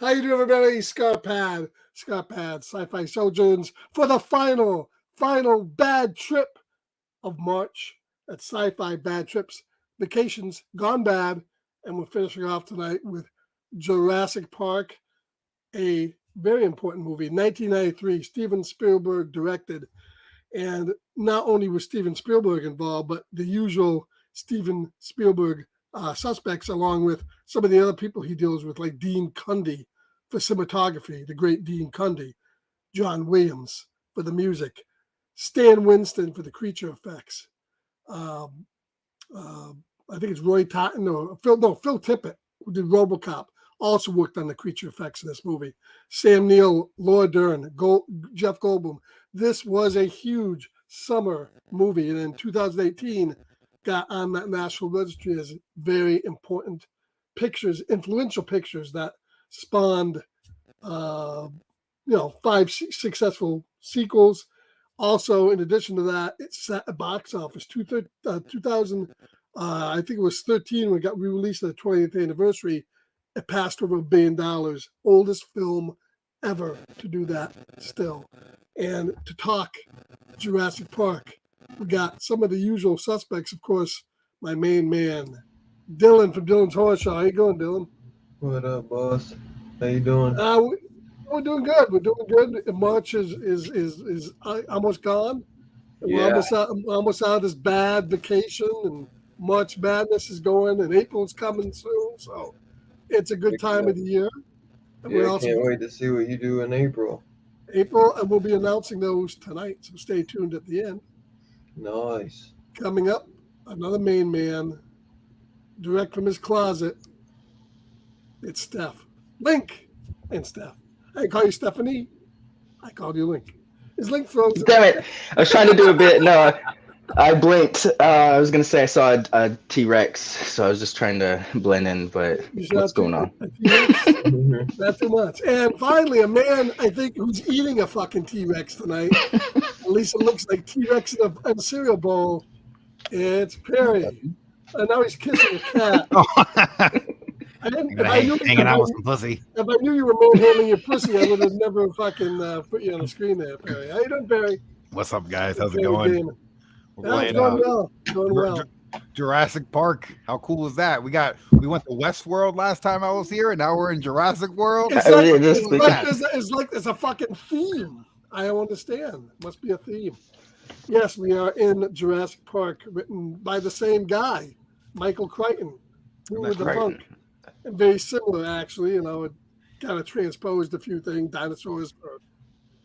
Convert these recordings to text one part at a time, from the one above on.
How you doing, everybody? Scarpad, Sci-Fi Sojourns for the final bad trip of March. That's Sci-Fi Bad Trips, Vacations Gone Bad, and we're finishing off tonight with Jurassic Park, a very important movie, 1993. Steven Spielberg directed, and not only was Steven Spielberg involved, but the usual Steven Spielberg suspects, along with some of the other people he deals with, like Dean Cundy for cinematography, the great Dean Cundy, John Williams for the music, Stan Winston for the creature effects. I think it's Roy Totten or Phil Tippett, who did RoboCop, also worked on the creature effects in this movie. Sam Neill, Laura Dern, Jeff Goldblum. This was a huge summer movie, and in 2018 got on that National Registry as very important pictures, influential pictures that spawned, 5 successful sequels. Also, in addition to that, it set a box office. 2000, I think it was 13 when it got re-released at the 20th anniversary. It passed over $1 billion. Oldest film ever to do that still. And to talk Jurassic Park, we got some of the usual suspects, of course, my main man, Dylan from Dylan's Horror Show. How you going, Dylan? What up, boss? How you doing? We're doing good. We're doing good. March is almost gone. Yeah. We're almost out of this bad vacation, and March Madness is going, and April's coming soon. So it's a good time of the year. And Yeah, can't wait to see what you do in April. And we'll be announcing those tonight. So stay tuned at the end. Nice. Coming up, another main man, direct from his closet. It's Steph. Link and Steph. I call you Stephanie. I called you Link. Is Link frozen? Damn it. I was trying to do a bit. No, I blinked. I was going to say I saw a T-Rex, so I was just trying to blend in, but what's going on? Not too much. And finally, a man, I think, who's eating a fucking T-Rex tonight. At least it looks like T-Rex in a cereal bowl. It's Perry. And now he's kissing a cat. Hanging out with some pussy. If I knew you were manhandling your pussy, I would have never fucking put you on the screen there, Perry. How you doing, Perry? What's up, guys? How's it going? It's going well. Jurassic Park. How cool is that? We went to Westworld last time I was here, and now we're in Jurassic World. It's a fucking theme. I don't understand. It must be a theme. Yes, we are in Jurassic Park, written by the same guy, Micheal Crichton. Who with the funk. And very similar, actually. It kind of transposed a few things, dinosaurs for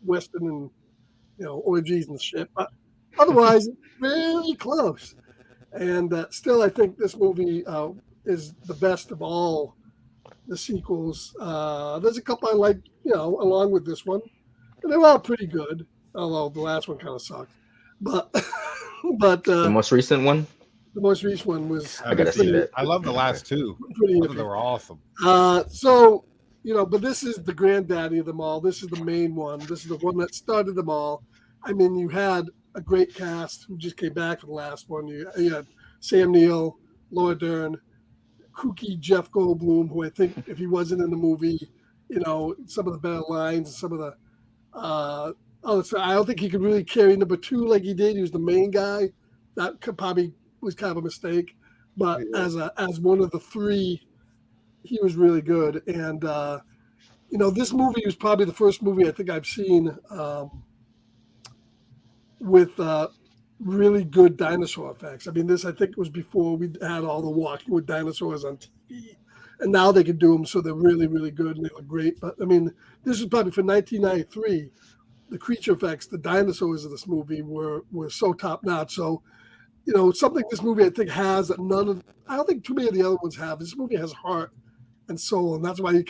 Western and, orgies and shit. But otherwise, very close. And still, I think this movie is the best of all the sequels. There's a couple I like, along with this one. And they're all pretty good, although the last one kind of sucked. But the most recent one? The most recent one was. I gotta see that. I love the last two. They were awesome. But this is the granddaddy of them all. This is the main one. This is the one that started them all. I mean, you had a great cast who just came back for the last one. You had Sam Neill, Laura Dern, kooky Jeff Goldblum, who I think if he wasn't in the movie, some of the better lines and some of the. I don't think he could really carry number 2 like he did. He was the main guy. That probably was kind of a mistake, but as one of the 3, he was really good. And this movie was probably the first movie I think I've seen with really good dinosaur effects. I mean, this I think was before we had all the walking with dinosaurs on TV, and now they can do them, so they're really, really good and they look great. But I mean, this was probably for 1993. The creature effects, the dinosaurs of this movie were so top notch. So. Something this movie I think has that I don't think too many of the other ones have. This movie has heart and soul, and that's why you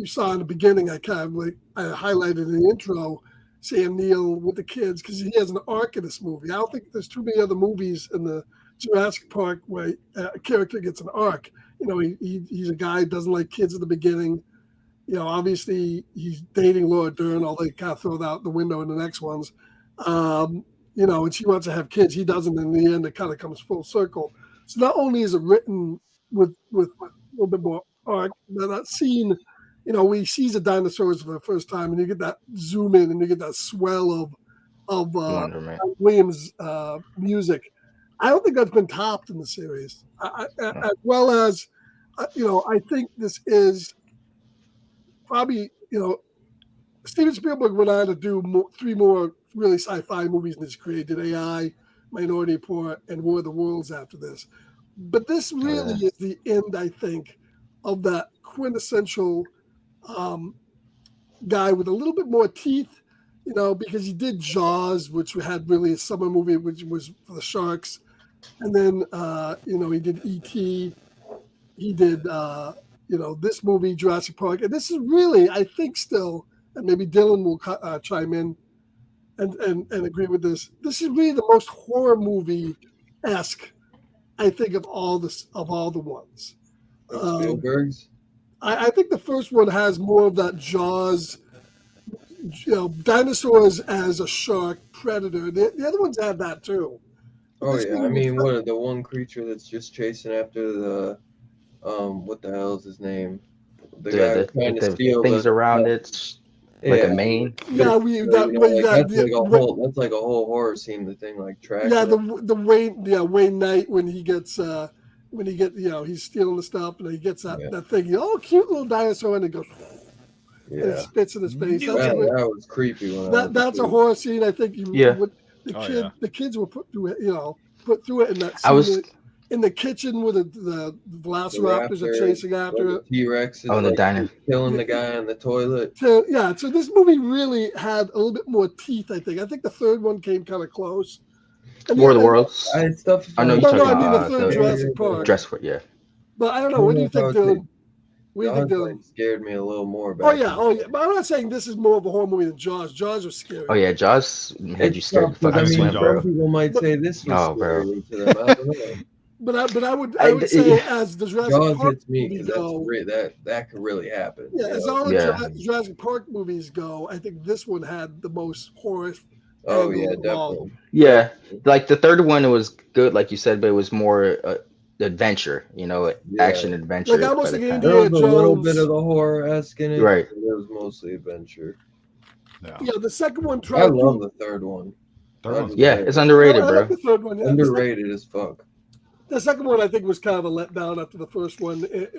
saw in the beginning. I highlighted in the intro Sam Neill with the kids because he has an arc in this movie. I don't think there's too many other movies in the Jurassic Park where a character gets an arc. He's a guy who doesn't like kids at the beginning. Obviously he's dating Laura Dern, although they kind of throw that out the window in the next ones. And she wants to have kids. He doesn't. In the end, it kind of comes full circle. So not only is it written with a little bit more arc, that scene, where he sees the dinosaurs for the first time, and you get that zoom in, and you get that swell of Wonderment. Williams' music. I don't think that's been topped in the series. As well as, I think this is probably, Steven Spielberg went on to do 3 more really sci-fi movies in his career. Did AI, Minority Report, and War of the Worlds after this. But this really is the end, I think, of that quintessential guy with a little bit more teeth, because he did Jaws, which had really a summer movie, which was for the sharks. And then, he did E.T. He did, this movie, Jurassic Park. And this is really, I think still, and maybe Dylan will chime in and agree with this. This is really the most horror movie-esque, I think, of all the ones. Spielberg's. I think the first one has more of that Jaws, dinosaurs as a shark predator. The other ones have that too. Oh yeah, I mean, what the one creature that's just chasing after the what the hell is his name? The guy trying to steal things around it, like a mane. Yeah, that's like a whole horror scene. The thing like track. Yeah, the Wayne Knight when he gets he's stealing the stuff and he gets that thing. Cute little dinosaur, and it goes. And it spits in his face. That was creepy. That's a horror scene. I think the kids were put through it in that scene. In the kitchen where the velociraptors are chasing after it. T-Rex is killing the guy in the toilet. So this movie really had a little bit more teeth, I think. I think the third one came kind of close. War of the Worlds. I know you're talking about the third Jurassic Park. Jurassic, yeah. But I don't know. What do you think, Dylan? Scared me a little more. Oh yeah. But I'm not saying this is more of a horror movie than Jaws. Jaws was scary. Oh yeah, Jaws had you scared the fuck out of swim, bro. Some people might say this was scary to them. I don't know. But I would say as the Jurassic Jaws Park hits me movies go, that could really happen. Yeah, as all the Jurassic Park movies go, I think this one had the most horror. Oh yeah, definitely. Yeah, like the third one was good, like you said, but it was more adventure, action adventure. Like almost there was a little bit of the horror-esque in it, right? But it was mostly adventure. Yeah, the second one. I love the third one. It's underrated, bro. The third one, underrated as fuck. The second one, I think, was kind of a letdown after the first one. It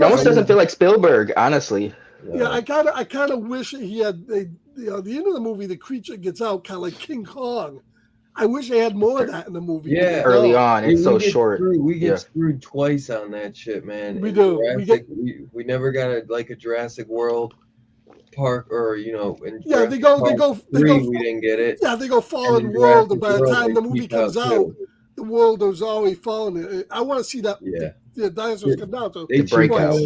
almost doesn't feel like Spielberg, honestly. Yeah, I kind of wish he had the end of the movie. The creature gets out, kind of like King Kong. I wish they had more of that in the movie. Yeah, early on, it's so short. We get screwed twice on that shit, man. We do. We never got a Jurassic World Park, or in Jurassic they go. We didn't get it. Yeah, they go Fallen World, and by the time the movie comes out, the world is already fallen. I want to see that. Yeah, the dinosaurs come down. So they break out.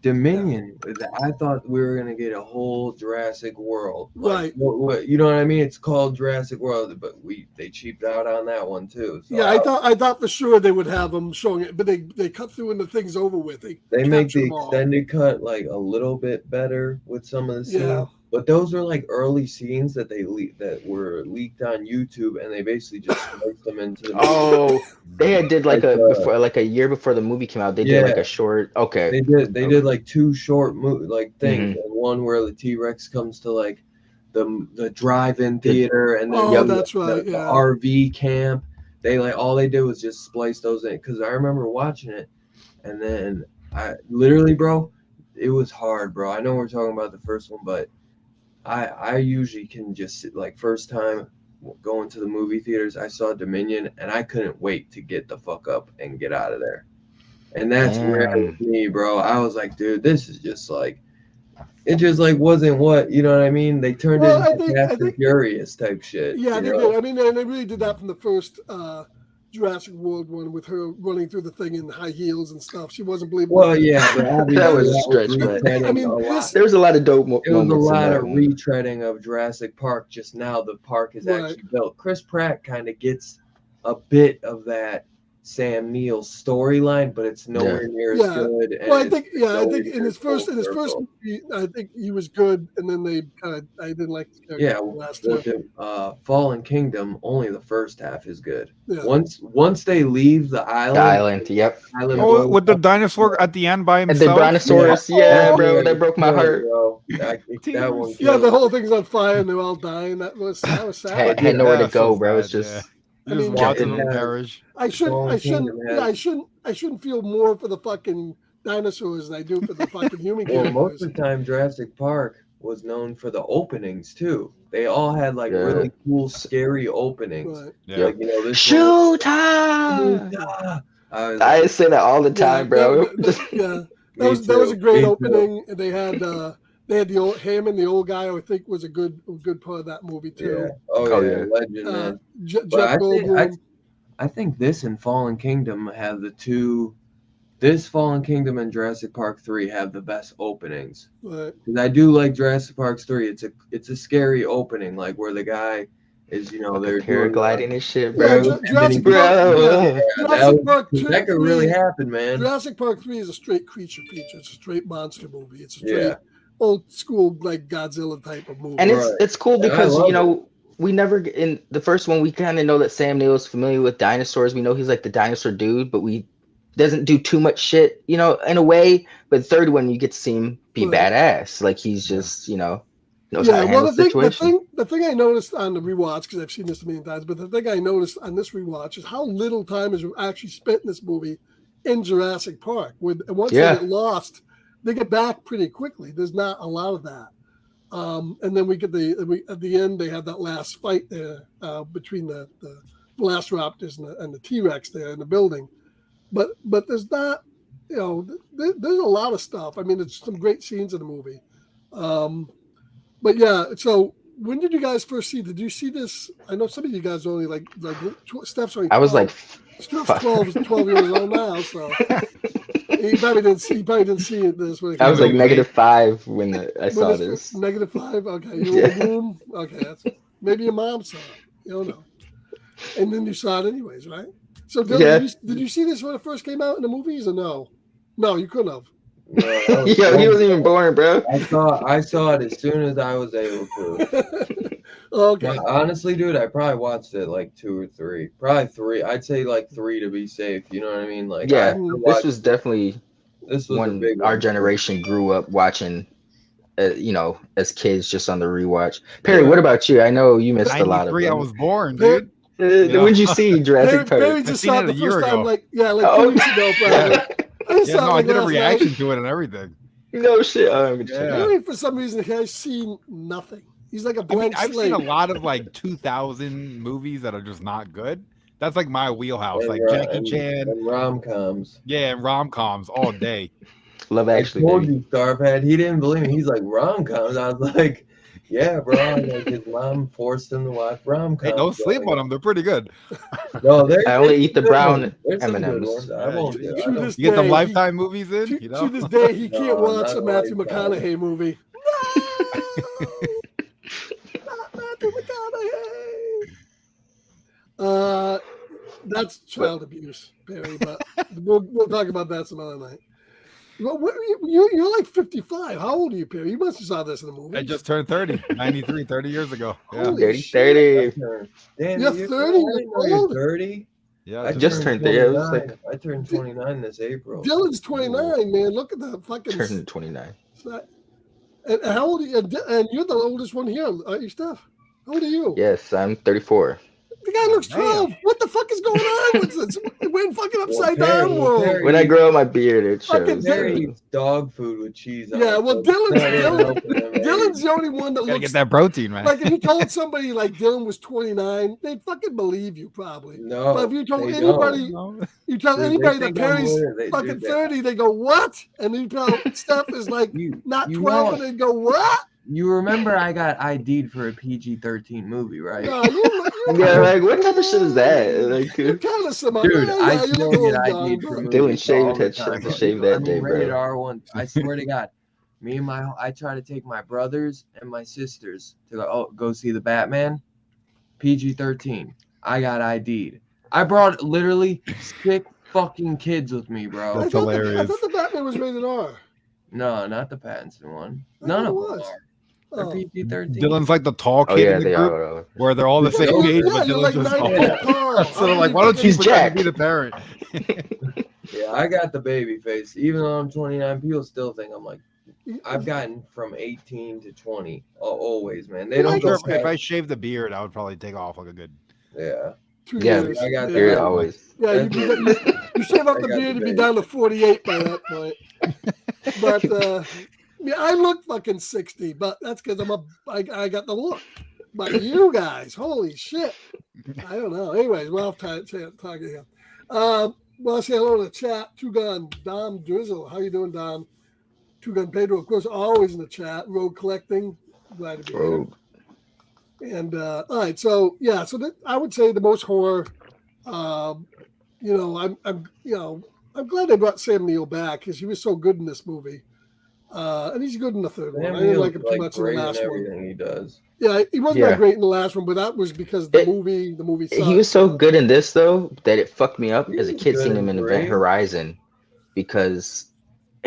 Dominion. I thought we were gonna get a whole Jurassic World, right? What you know what I mean? It's called Jurassic World, but they cheaped out on that one too. So yeah, I thought for sure they would have them showing it, but they cut through and the thing's over with. They make the extended cut like a little bit better with some of the scenes, but those are like early scenes that that were leaked on YouTube, and they basically just spliced them into the movie. They did a year before the movie came out. They did like a short. Okay, they did like 2 short things. And one where the T-Rex comes to like the drive-in theater, and then that's right, the RV camp. They all they did was just splice those in, because I remember watching it, and then I literally, bro, it was hard, bro. I know we're talking about the first one, but I usually can just like first time going to the movie theaters, I saw Dominion, and I couldn't wait to get the fuck up and get out of there. And that's rare with me, bro. I was like, dude, this is just like, it just like wasn't what, you know what I mean? They turned it into Fast and Furious type shit. Yeah, they did. I mean, and they really did that from the first Jurassic World one, with her running through the thing in high heels and stuff. She wasn't believable. Well, yeah, but that was a stretch. But I mean, there was a lot of dope moments. It was a lot of retreading of Jurassic Park. Just now, the park is actually built. Chris Pratt kind of gets a bit of that Sam Neill's storyline, but it's nowhere near as Yeah. good. And Well, I it's think I think nowhere in his near first circle. movie, I think he was good, and then they kind of I didn't like his character Yeah, in the last two. with the Fallen Kingdom, only the first half is good. Yeah. Once they leave the island, The island, yep. island Oh, blows with the up. dinosaur at the end by And the himself. Brontosaurus, Oh, yeah, bro, movie that broke my killed, heart. bro. That one Yeah, killed. the whole thing's on fire and they're all dying. That was sad. Had nowhere to Yeah, go, so bro. It's sad, just You I just mean, watching jumping them in. perish. I Fallen Kingdom has- I shouldn't feel more for the fucking dinosaurs than I do for the fucking human Well, most characters. of the time, Jurassic Park was known for the openings too. They all had like Yeah. really cool, scary openings. Right. Yeah. Like this one. shoot time. I say that all the time, bro. That was a great opening. And they had the old Hammond, the old guy, who I think was a good part of that movie Yeah. too. Oh yeah, yeah. legend man. Jeff But Goldblum. I think this and Fallen Kingdom have the two. This Fallen Kingdom and Jurassic Park 3 have the best openings. Right. Because I do like Jurassic Park 3. It's a scary opening, like where the guy is, they're paragliding and shit, Yeah, bro. Jurassic Bro. Park, Jurassic Park 2, that could really happen, man. Jurassic Park 3 is a straight creature feature. It's a straight monster movie. It's a straight Yeah. old school like Godzilla type of movie. And Right. it's cool And I because love we never in the first one we kind of know that Sam Neill is familiar with dinosaurs. We know he's like the dinosaur dude, but we doesn't do too much shit, in a way. But the third one you get to see him be Right. badass, like he's just knows how to handle the the situation. thing I noticed on the rewatch, because I've seen this a million times, but the thing I noticed on this rewatch is how little time is actually spent in this movie in Jurassic Park. Once they get lost, they get back pretty quickly. There's not a lot of that. And then we get at the end they have that last fight there between the Velociraptors and the T-Rex there in the building. But there's not, there's a lot of stuff. I mean, there's some great scenes in the movie. But yeah, so when did you guys first see? Did you see this? I know some of you guys only like Steph's only 12. I was like Steph's 12 years old now, so he probably didn't see it this way. I was like -5 when I saw this. -5. Okay, you were in the room. Okay, that's maybe your mom saw it. You don't know. And then you saw it anyways, right? So Dylan, did you see this when it first came out in the movies or no? No, you couldn't have. No, he wasn't even born, bro. I saw it as soon as I was able to. Okay. Now, honestly, dude, I probably watched it like 2 or 3. Probably 3. I'd say like 3 to be safe. You know what I mean? Like, this was definitely this was when our generation grew up watching. As kids, just on the rewatch. Perry, what about you? I know you missed a lot of them. I was born, dude. When'd you see Jurassic Park? Perry just saw it the first time, like 2 weeks ago, probably. I did a reaction to it and everything. No shit. Perry, for some reason, has seen nothing. He's like a blank I've slate. seen a lot of like 2000 movies that are just not good. That's like my wheelhouse, like Jackie Chan and rom-coms. Yeah, and rom-coms all day. Love Actually. I told you, Scarpad. He didn't believe me. He's like, rom-coms. I was like, yeah, bro. Like his mom forced him to watch rom-coms. Hey, don't sleep on them. They're pretty good. No, I only eat the brown M&Ms. I won't. You get the Lifetime movies in. To this day, he can't watch a Matthew Lifetime. McConaughey movie. No, not Matthew McConaughey. That's child abuse, Perry. But we'll talk about that some other night. Well, you're like 55. How old are you, Perry? You must have saw this in the movie. I just turned 30, 93, 30 years ago. Yeah. Holy 30. Damn, You're 30 years old. 30? Yeah, I just turned 30. I was like, I turned 29 this April. Dylan's 29, man. Look at the fucking. turning 29. And how old are you? And you're the oldest one here, aren't you, Steph? How old are you? Yes, I'm 34. The guy looks 12. What the fuck is going on with this? We're in fucking upside down world. Perry, When I grow out my beard, it Fucking shows. Perry eats dog food with cheese on Yeah, it, well, so Dylan's Dylan's the only one that Gotta looks get that protein, man. like if you told somebody like Dylan was 29, they'd fucking believe you probably. No, But if you told they anybody, don't. you tell Dude, anybody they that think I'm Perry's older. They- fucking dude, they- 30, they go, what? And you tell Steph is like not 12, and they go, what? You remember I got ID'd for a PG-13 movie, right? No, you Yeah, like what type of shit is that? Like, you're kind of some Dude, I you still look a get little ID'd young, for bro. movies Dylan shaved all the had time, to shave that day, bro. Rated R1. I swear to God, I try to take my brothers and my sisters to go see the Batman. PG-13. I got ID'd. I brought literally 6 fucking kids with me, bro. That's I hilarious. thought the Batman was rated R. No, not the Pattinson one. I None thought of it them was. are. They're Oh. PG-13. Dylan's like the tall Oh kid yeah, in the they group, are. where they're all the same Yeah, age, yeah, but you're Dylan's like just 9 tall. feet tall. So they're like, why don't you He's pretend to be Jack. the parent? Yeah, I got the baby face. Even though I'm 29, people still think I'm like, I've gotten from 18 to 20 always, man. They Yeah, don't I'm go sure if I past. shaved the beard, I would probably take off like a good. Yeah. 2 Yeah, years. I got Yeah. that. Beard always. Yeah, you shave off I the got beard, the you'd be baby. down to 48 by that point. But yeah, I look fucking 60, but that's because I got the look. But you guys, holy shit. I don't know. Anyways, we're off talking here. Well, I'll say hello to the chat. Two Gun, Dom Drizzle. How you doing, Dom? Two Gun Pedro, of course, always in the chat. Road Collecting. Glad to be here. Rogue. And all right, so yeah, so I would say the most horror. You know, I'm glad they brought Sam Neill back because he was so good in this movie, and he's good in the third one. I didn't like him too much in the great in last one. everything he does. Yeah, he wasn't that great in the last one, but that was because the movie sucked. He was so good in this though that it fucked me up as a kid good seeing in him in three. Event Horizon because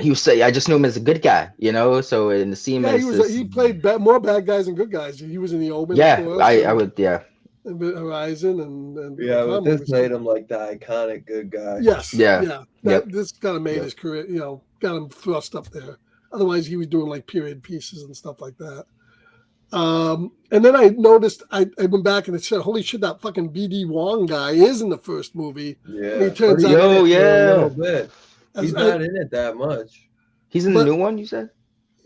he was I just knew him as a good guy, you know. So in the scene, Yeah, he played more bad guys than good guys. He was in the Omen. Yeah, of course, I would. Yeah, and Horizon and Yeah, but this movies. made him like the iconic good guy. Yes. Yeah. Yep. This kind of made his career, you know, got him thrust up there. Otherwise, he was doing like period pieces and stuff like that. And then I noticed, I went back and it said, holy shit, that fucking BD Wong guy is in the first movie. Yeah. And he turns But out, in it for yeah. a little bit. He's not in it that much. he's in the new one. You said?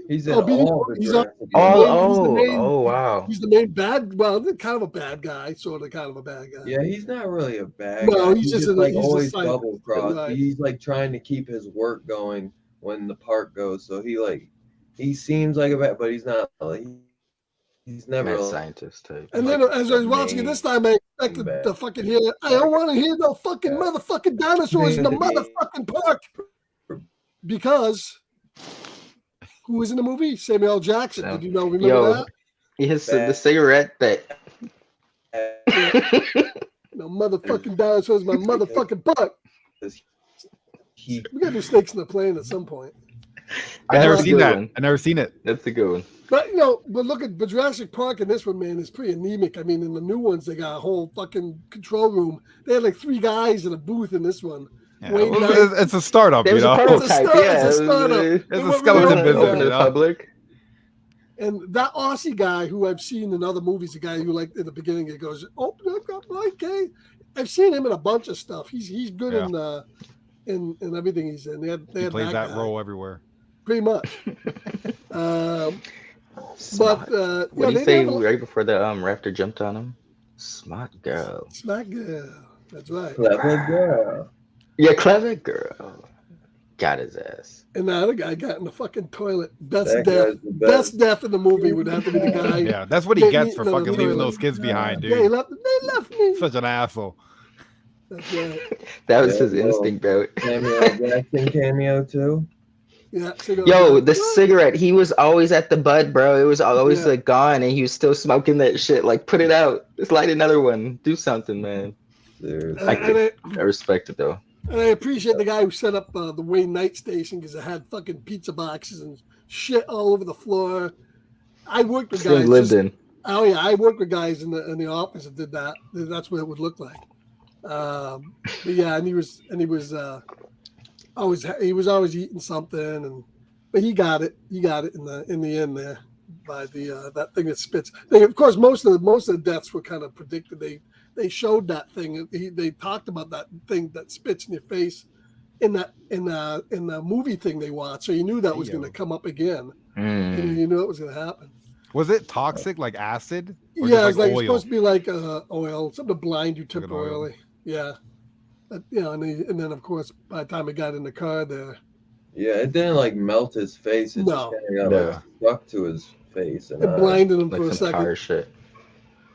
He's in BD all the he's Jurassic Oh, wow. He's the main kind of a bad guy, sort of kind of a bad guy. Yeah, he's not really a bad No, guy. he's just like he's always a double crossed. right. He's like trying to keep his work going when the park goes. So he seems like a bad, but he's not. Like, he's never Mad like, scientist type. And then as I was watching it this time, I expected to fucking hear, I don't want to hear no fucking motherfucking dinosaurs in the motherfucking park. Because who was in the movie? Samuel L. Jackson. Did you remember that? He has the cigarette that. No motherfucking dinosaurs in my motherfucking park. We gotta do Snakes in the Plane at some point. I've never That's a seen good that. one. I've never seen it. That's a good one. But but look at Jurassic Park and this one, man, is pretty anemic. I mean, in the new ones, they got a whole fucking control room. They had like 3 guys in a booth in this one. Yeah, it's a startup, There's you know. a prototype, It's a startup. It's a What skeleton really business, Open to you the know? public. And that Aussie guy who I've seen in other movies, the guy who like in the beginning, he goes, "Open up, okay." I've seen him in a bunch of stuff. He's good in everything he's in. They Plays that guy, role everywhere. pretty much. But What do you they say never- right before the raptor jumped on him? Smart girl. Smack girl. That's right. clever girl. Yeah, clever girl. Got his ass. And the other guy got in the fucking toilet. Best That death. guy's the best. Best death in the movie would have to be the guy. Yeah, that's what he Get gets me for to the fucking leaving toilet. those kids behind, Yeah, dude. they left me. Such an asshole. That's right. That was Yeah, his bro. instinct, bro. Samuel L. Jackson cameo too. Yeah. So Yo, the cigarette, he was always at the bud, bro. It was always like gone, and he was still smoking that shit. Like, put it out. Let's light another one. Do something, man. Dude. I respect it, though. And I appreciate the guy who set up the Wayne Night Station because it had fucking pizza boxes and shit all over the floor. I worked with Still guys. lived in. Oh yeah, I worked with guys in the office that did that. That's what it would look like. But yeah, and he was always eating something, but he got it. He got it in the end there by that thing that spits. Of course, most of the deaths were kind of predicted. They showed that thing. They talked about that thing that spits in your face in the movie thing they watched. So you knew that was going to come up again. You knew it was going to happen. Was it toxic, like acid? Or Yeah, just it's oil? supposed to be like oil, something to blind you Like an oil. temporarily. Yeah. And then of course by the time it got in the car there. Yeah, it didn't like melt his face. It No. just kind of got like, stuck to his face. And It blinded him Like for a some tar second. shit.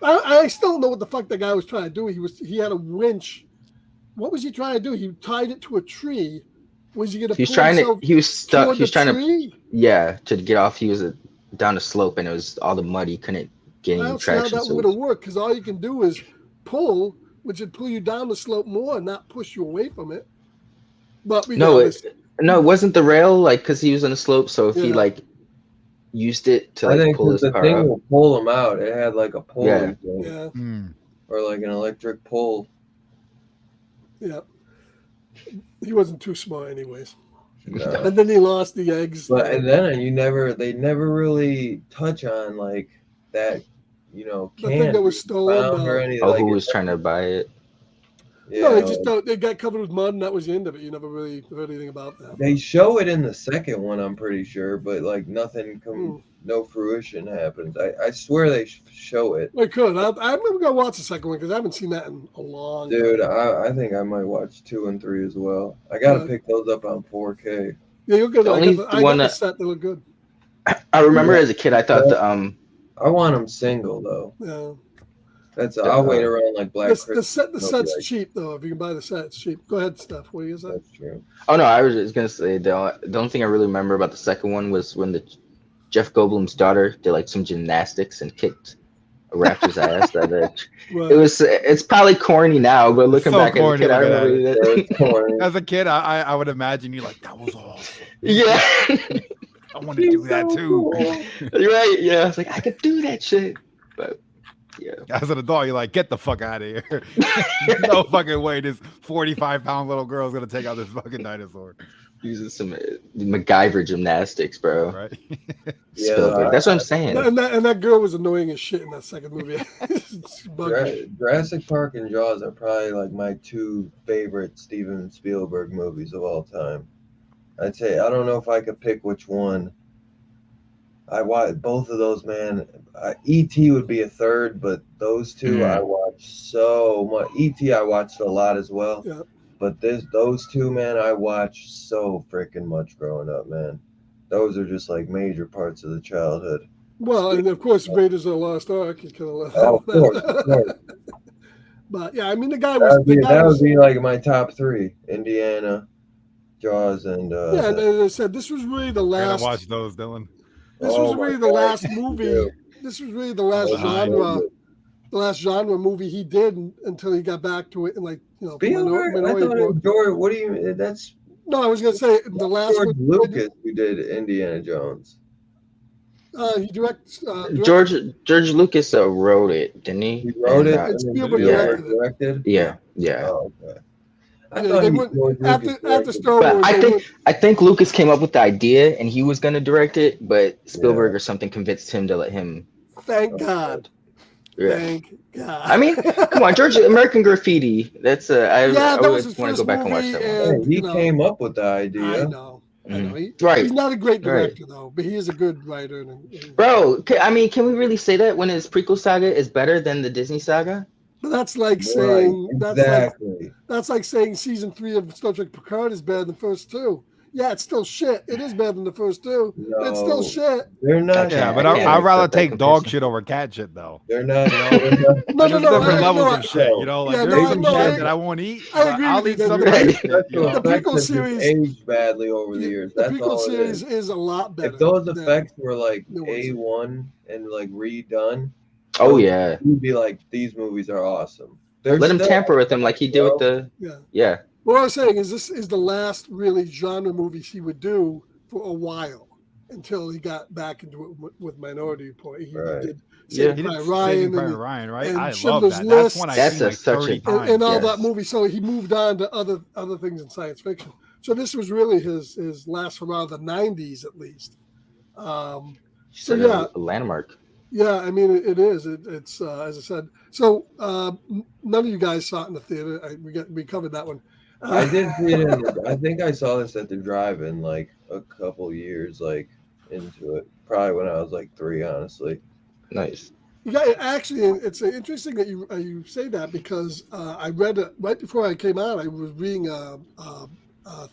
I still don't know what the fuck the guy was trying to do. He had a winch. What was he trying to do? He tied it to a tree. Was he gonna He was pull trying himself to, he was stuck. toward He was the trying to, tree? to get off. He was down a slope, and it was all the mud. He couldn't get I any don't see how traction. that So would have worked because all you can do is pull which would pull you down the slope more and not push you away from it. But we No, got it wasn't the rail, like, because he was on a slope. So if he Yeah. like used it to I like think pull his the car thing up. will pull him out. It had like a pulley Yeah. thing, Yeah, or like an electric pull. yeah. He wasn't too smart, anyways. No. And then he lost the eggs. But and then they never really touch on like that, the can thing that was be stolen. found or any Oh, like who it- was trying to buy it? yeah, No, they got covered with mud, and that was the end of it. You never really heard anything about that. they show it in the second one, I'm pretty sure, but like nothing Hmm. no fruition happens. I swear they show it. I could. I'm never gonna watch the second one because I haven't seen that in a long Dude, time. I think I might watch 2 and 3 as well. I gotta Yeah. pick those up on 4K. Yeah, you're good. The I only got the one the that- set. They look good. I remember as a kid, I thought the I want them single though. Yeah. I'll wait around like Black The Christmas. set's like, cheap though. If you can buy the set, it's cheap. Go ahead, Steph. What are you saying? That's true. Oh no, I was just gonna say the only thing I really remember about the second one was when the Jeff Goldblum's daughter did like some gymnastics and kicked a raptor's ass. Right. It's probably corny now, but looking So back as a corny kid, I looking at remember So that. it's corny. As a kid, I would imagine you like that was awesome. Yeah, I want to do that too. you're right. Yeah, I was like, I could do that shit, but yeah. As an adult, you're like, get the fuck out of here. No fucking way. This 45-pound little girl is gonna take out this fucking dinosaur, Using some MacGyver gymnastics, bro. right? Yeah, Spielberg. That's what I'm saying. And that girl was annoying as shit in that second movie. She bugged me. Jurassic Park and Jaws are probably like my 2 favorite Steven Spielberg movies of all time. I'd say I don't know if I could pick which one. I watch both of those, man. E.T. would be a third, but those two I watched so much. E.T. I watched a lot as well. Yeah. But those two, man, I watched so freaking much growing up, man. Those are just like major parts of the childhood. Well, and of course, Raiders of the Lost Ark. You could have left Oh, of that. course, of course. But yeah, I mean, the guy was. That would be like my top 3: Indiana, Jaws, and Yeah, and as I said, this was really the I gotta last. watch those, Dylan. This was Oh my really the God. last movie. This was really the last genre. The last genre movie he did until he got back to it in like Spielberg? I thought it was George. What do you mean? That's No, I was gonna say the last George one. Lucas who did Indiana Jones. He directs. George Lucas wrote it, didn't he? He wrote it. And, And Spielberg directed. yeah. Oh, okay. I Yeah, thought they he went- George after Lucas after directed. Star But Wars. I think Lucas came up with the idea and he was gonna direct it, but Spielberg or something convinced him to let him. Thank God. Yeah. Thank God. I mean, come on, George. American Graffiti. That's I that was always his want to first go back and watch movie, that Hey, one. and, he came up with the I idea. know. I know. Right. He's not a great Right. director though, but he is a good writer. And Bro, I mean, can we really say that when his prequel saga is better than the Disney saga? but that's like saying Right, that's exactly. like saying season 3 of Star Trek Picard is better than the first 2. Yeah, it's still shit. It is better than the first 2. But it's still No. shit. They're not. Yeah, can't- but I can't I'd rather accept that take dog comparison. shit over cat shit, though. They're not. No, There's different levels no, of shit, you know. Like Yeah, there's no, some no, shit I- that I won't eat. I but agree I'll with eat you, some that of that the- shit. You know? The prequel effects have series- aged badly over the The years. That's prequel all it series is. is a lot better. If those than- effects were like new ones. A1 and like redone, Oh yeah. you'd be like, these movies are awesome. They're Let him still- tamper with them like he did with the. Yeah. Yeah. What I was saying is this is the last really genre movies he would do for a while until he got back into it with Minority Report. He Right. did Yeah. Saving He did Private Saving Ryan Private and, Ryan, right? and I love Schindler's that. List. That's one I've That's seen a like such a- 30 times. and all Yes. that movie. So he moved on to other things in science fiction. So this was really his last hurrah of the 90s at least. So yeah. A landmark. Yeah, I mean it is. It's as I said. So none of you guys saw it in the theater. We covered that one. I did see it. I think I saw this at the drive-in like a couple years like into it. Probably when I was like 3, honestly. Nice. Yeah, actually, it's interesting that you say that because I read it right before I came out. I was reading a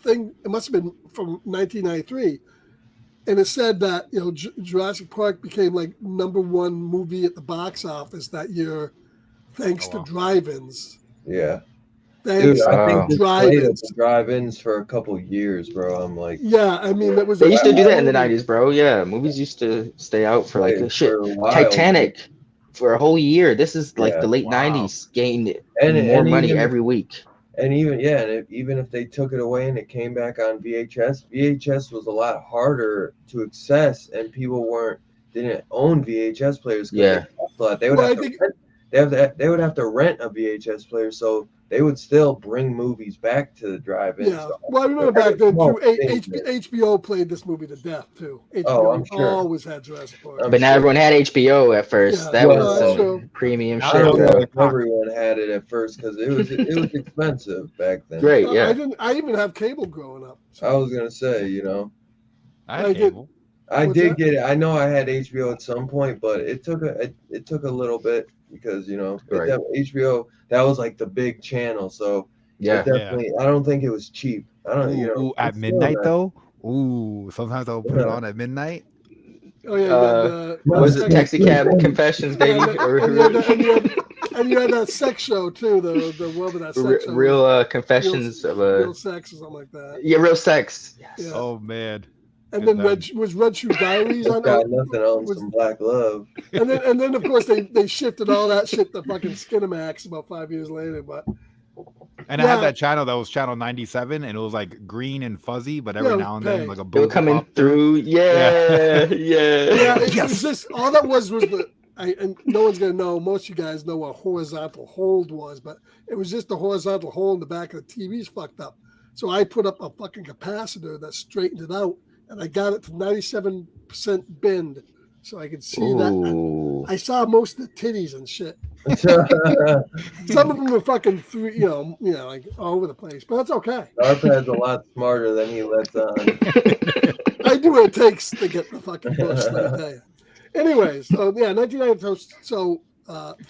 thing. It must have been from 1993, and it said that Jurassic Park became like #1 movie at the box office that year, thanks Oh, wow. to drive-ins. Yeah. Thanks Dude, I to think this played at drive-ins. the drive-ins for a couple years, bro. I'm like, Yeah, I mean that was. They used to do that in the movie. 90s, bro. Yeah, movies used to stay out for like played shit. for a while. Titanic. for a whole year. This is like Yeah. the late Wow. 90s gained And more money even every week. and even even if they took it away and it came back on VHS was a lot harder to access, and people didn't own VHS players because Yeah. they would Well, have I to think- rent, they would have to rent a VHS player, so they would still bring movies back to the drive-in. Yeah. So Well, I remember back then small too. things there. HBO played this movie to death too. HBO Oh, I'm sure. always had Jurassic Park. I'm But not sure. everyone had HBO at first. Yeah, That well, was that's some true. premium Now I shit, don't know bro. if everyone had it at first because it was expensive back then. Great, I yeah. didn't. I even have cable growing up. So. I was gonna say, I I had did- cable. I What's did that? get it. I know I had HBO at some point, but it took a little bit because Right. HBO, that was like the big channel, so Yeah. it definitely. I don't think it was cheap. I don't. Ooh, at it's still midnight not- though. Ooh, sometimes I'll put it Yeah. on at midnight. Oh yeah. Was it Sex- Taxi Cab Confessions, baby? And you had that sex show too. The one with that sex show. Real confessions of a Real sex or something like that. yeah, real sex. Yes. Yeah. Oh man. And Good then times. was Red Shoe Diaries on got there. nothing on was- some black love. And then of course they shifted all that shit to fucking Skinamax about 5 years later. But And I had Yeah. that channel that was channel 97, and it was like green and fuzzy, but every Yeah, now and then pay. like a They were boob coming would pop through. through. Yeah, yeah. yeah, it Yes. was just all that was the. And no one's gonna know. Most of you guys know what horizontal hold was, but it was just the horizontal hole in the back of the TV's fucked up. So I put up a fucking capacitor that straightened it out, and I got it to 97% bend, so I could see that. Ooh. I saw most of the titties and shit. Some of them were fucking through, like all over the place, but that's okay. Scarpad's a lot smarter than he lets on. I do what it takes to get the fucking bush, let me tell you. Anyways, so yeah, 1990. So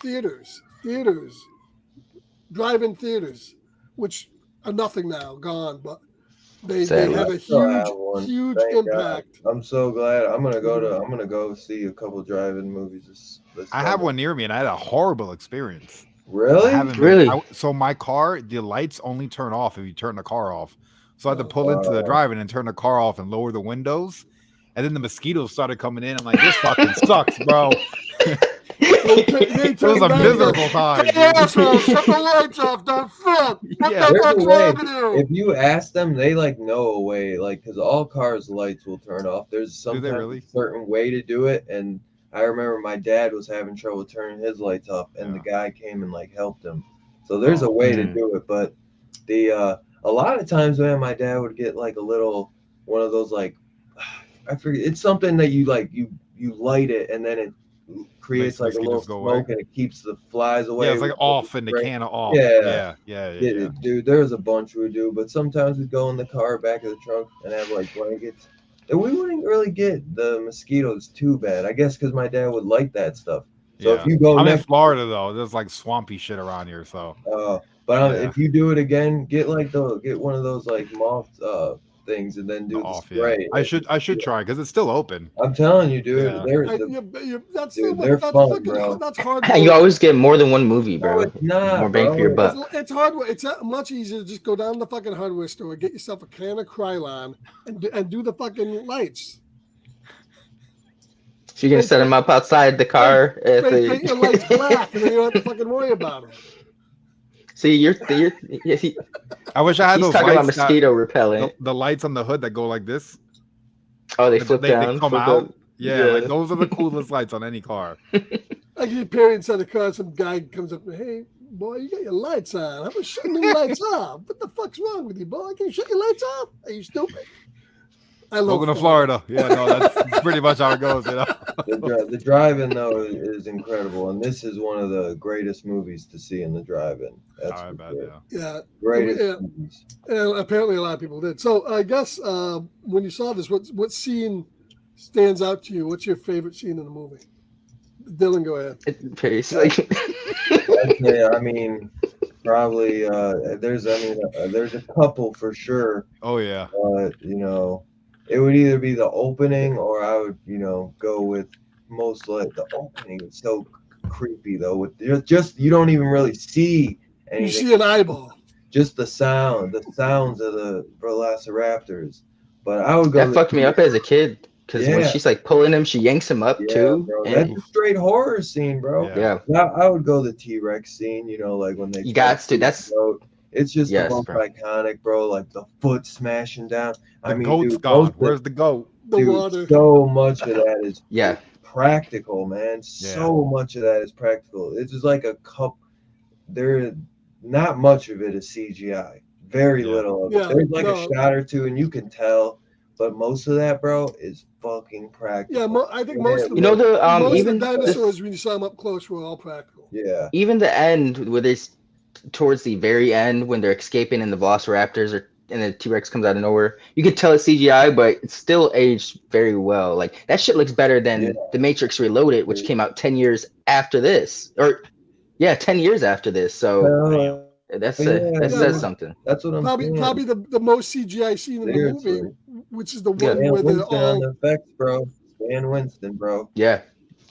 theaters, drive-in theaters, which are nothing now, gone, but they Sadly. had a Still have one. huge Thank God. impact. I'm so glad. I'm gonna go see a couple drive-in movies this I have summer. one near me, and I had a horrible experience. Really? I haven't Really? so my car, the lights only turn off if you turn the car off. So I had to pull into the drive-in and turn the car off and lower the windows. And then the mosquitoes started coming in. I'm like, this fucking sucks, bro. It was a miserable time. Hey, asshole, shut the lights off, don't fuck. What Yeah. the There's fuck's a way. wrong with you? If you ask them, they know a way, because all cars' lights will turn off. There's sometimes really? a certain way to do it, and I remember my dad was having trouble turning his lights off, and the guy came and helped him. So there's a way to do it, but a lot of times, man, my dad would get a little one of those I forget, it's something that you you light it and then it creates Makes a little mosquitoes go away. smoke and it keeps the flies away. Yeah, it's like with off in the right. can of off. Yeah. Yeah. Dude, there's a bunch we do, but sometimes we go in the car back of the trunk and have blankets. And we wouldn't really get the mosquitoes too bad, I guess, because my dad would like that stuff. So if you go I'm in next, Florida though. There's swampy shit around here, so but Yeah. if you do it again, get one of those moth things and then do the off. spray. Yeah, I should try because it's still open. I'm telling you, dude. Yeah. That's Dude, the- they're that's fun, fucking- bro. That's hard. You always get more than one movie, No, bro. it's not, More bang for your bro. buck. It's hard. It's much easier to just go down to the fucking hardware store, get yourself a can of Krylon, and do the fucking lights. So you're gonna set them up outside the car. Paint your lights black, and then you don't have to fucking worry about them. See, you're I wish I had he's those talking about lights. mosquito repellent. The lights on the hood that go like this. Oh, they flip down. They come flip out. up. Yeah, those are the coolest lights on any car. Like you appear inside the car, some guy comes up, hey, boy, you got your lights on. How about shutting your lights off? What the fuck's wrong with you, boy? Can you shut your lights off? Are you stupid? I love Welcome to Florida. Yeah, no, that's pretty much how it goes. The drive-in though is incredible, and this is one of the greatest movies to see in the drive-in. That's I for bet, sure. Yeah. Greatest Yeah. movies. And apparently a lot of people did. So I guess when you saw this, what scene stands out to you? What's your favorite scene in the movie? Dylan, go ahead. Yeah, I mean, probably there's a couple for sure. Oh yeah. But it would either be the opening or I would go with most the opening. It's so creepy though. With just you don't even really see anything. You see an eyeball. Just the sounds of the velociraptors. But I would go. That fucked me up as a kid Because when she's like pulling him, she yanks him up too. Bro. And That's a straight horror scene, bro. Yeah. I would go the T-Rex scene, you know, like when they. You got to. That's. It's just the most bro. iconic, bro. Like the foot smashing down. The goat's gone. Where's the goat? The water. So much of that is practical, man. Yeah. So much of that is practical. It's just like a cup. There, not much of it is CGI. Very little of it. There's like a shot or two, and you can tell. But most of that, bro, is fucking practical. Yeah, I think most of you know the most even of the dinosaurs when you saw them up close were all practical. Yeah. Even the end where they towards the very end when they're escaping and the velociraptors and the T-Rex comes out of nowhere, you could tell it's CGI, but it's still aged very well. Like that shit looks better than The Matrix Reloaded, which came out 10 years after this, or 10 years after this. So that says something. That's what I'm saying. Probably the most CGI scene in the movie, which is the one where they're all effects, bro. Stan Winston, bro. Yeah.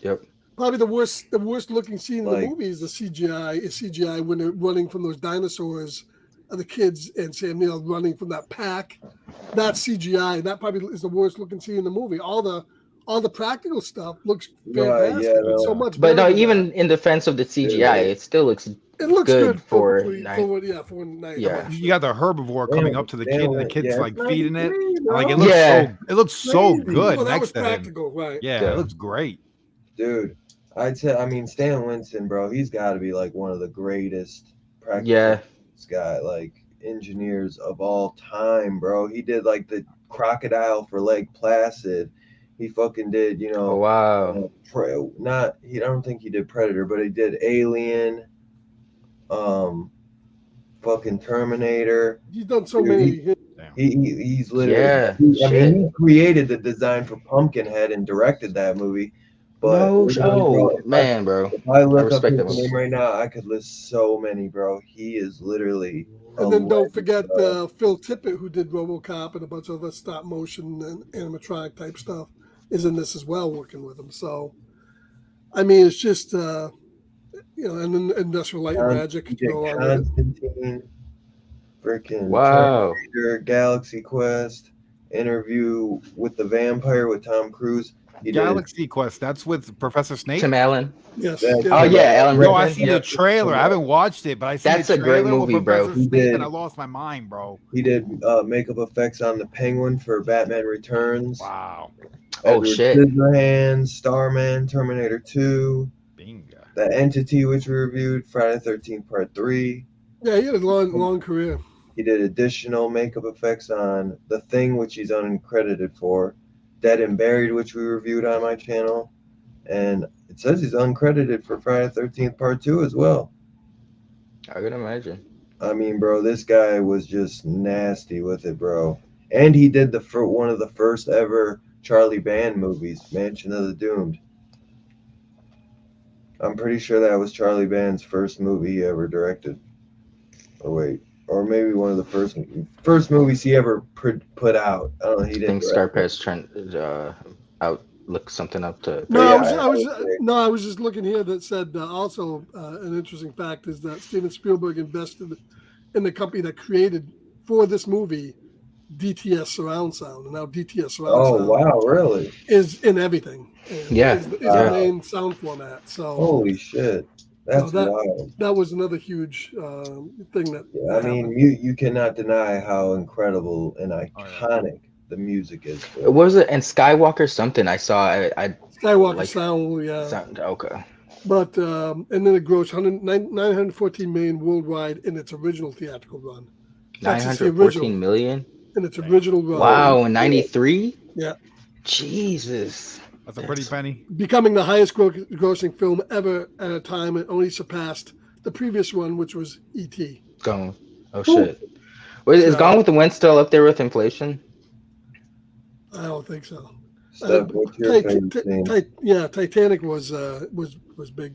Yep. Probably the worst looking scene in the movie is the CGI when they're running from those dinosaurs, the kids and Sam Neill running from that pack. That's CGI. That probably is the worst looking scene in the movie. All the practical stuff looks fantastic. So much. But no, even in defense of the CGI, it still looks. It looks good for night. Yeah. You got the herbivore coming up to the kid, and the kid's like feeding it. Like it looks so good next to him. Right. Yeah, it looks great. Dude, Stan Winston, bro, he's got to be like one of the greatest practical like engineers of all time, bro. He did like the crocodile for Lake Placid. He fucking did, you know. Oh, wow. I don't think he did Predator, but he did Alien, fucking Terminator. He's done so many. He's literally. He created the design for Pumpkinhead and directed that movie. But bro. If I look up his name right now, I could list so many, bro. He is literally. And then don't forget Phil Tippett, who did RoboCop and a bunch of other stop motion and animatronic type stuff, is in this as well, working with him. So, I mean, it's just and then Industrial Light and Magic. Constantine, freaking Terminator, Galaxy Quest, Interview with the Vampire with Tom Cruise. Galaxy Quest. That's with Professor Snape. Tim Allen. Yes. Oh yeah, Alan Rickman. No, I see the trailer. I haven't watched it, but I see that's the a great trailer movie, with bro. Professor Snape, and I lost my mind, bro. He did makeup effects on the Penguin for Batman Returns. Wow. Oh shit. Scissorhands, Starman, Terminator 2. Bingo. The Entity, which we reviewed, Friday the 13th Part 3. Yeah, he had a long career. He did additional makeup effects on The Thing, which he's uncredited for. Dead and Buried, which we reviewed on my channel. And it says he's uncredited for Friday the 13th Part 2 as well. I can imagine. I mean, bro, this guy was just nasty with it, bro. And he did one of the first ever Charlie Band movies, Mansion of the Doomed. I'm pretty sure that was Charlie Band's first movie he ever directed. Or maybe one of the first movies he ever put out. I don't know. He didn't. I think Scarpad's trying to look something up to. I was just looking here that said also an interesting fact is that Steven Spielberg invested in the company that created for this movie DTS surround sound, and now DTS surround sound. Oh wow, really? Is in everything. Yeah, is the main sound format. So holy shit. That's wild. That was another huge thing that. Yeah, I mean, you cannot deny how incredible and iconic the music is. It was and Skywalker something I saw. Skywalker sound, yeah. Okay. But and then it grossed 914 million worldwide in its original theatrical run. 914 million in its original run. Wow, in '93. Yeah. Jesus. That's a pretty penny. Becoming the highest grossing film ever at a time, it only surpassed the previous one, which was E.T. Gone. Oh shit! Wait, is Gone with the Wind still up there with inflation? I don't think so. Steph, what's your favorite scene? Titanic was big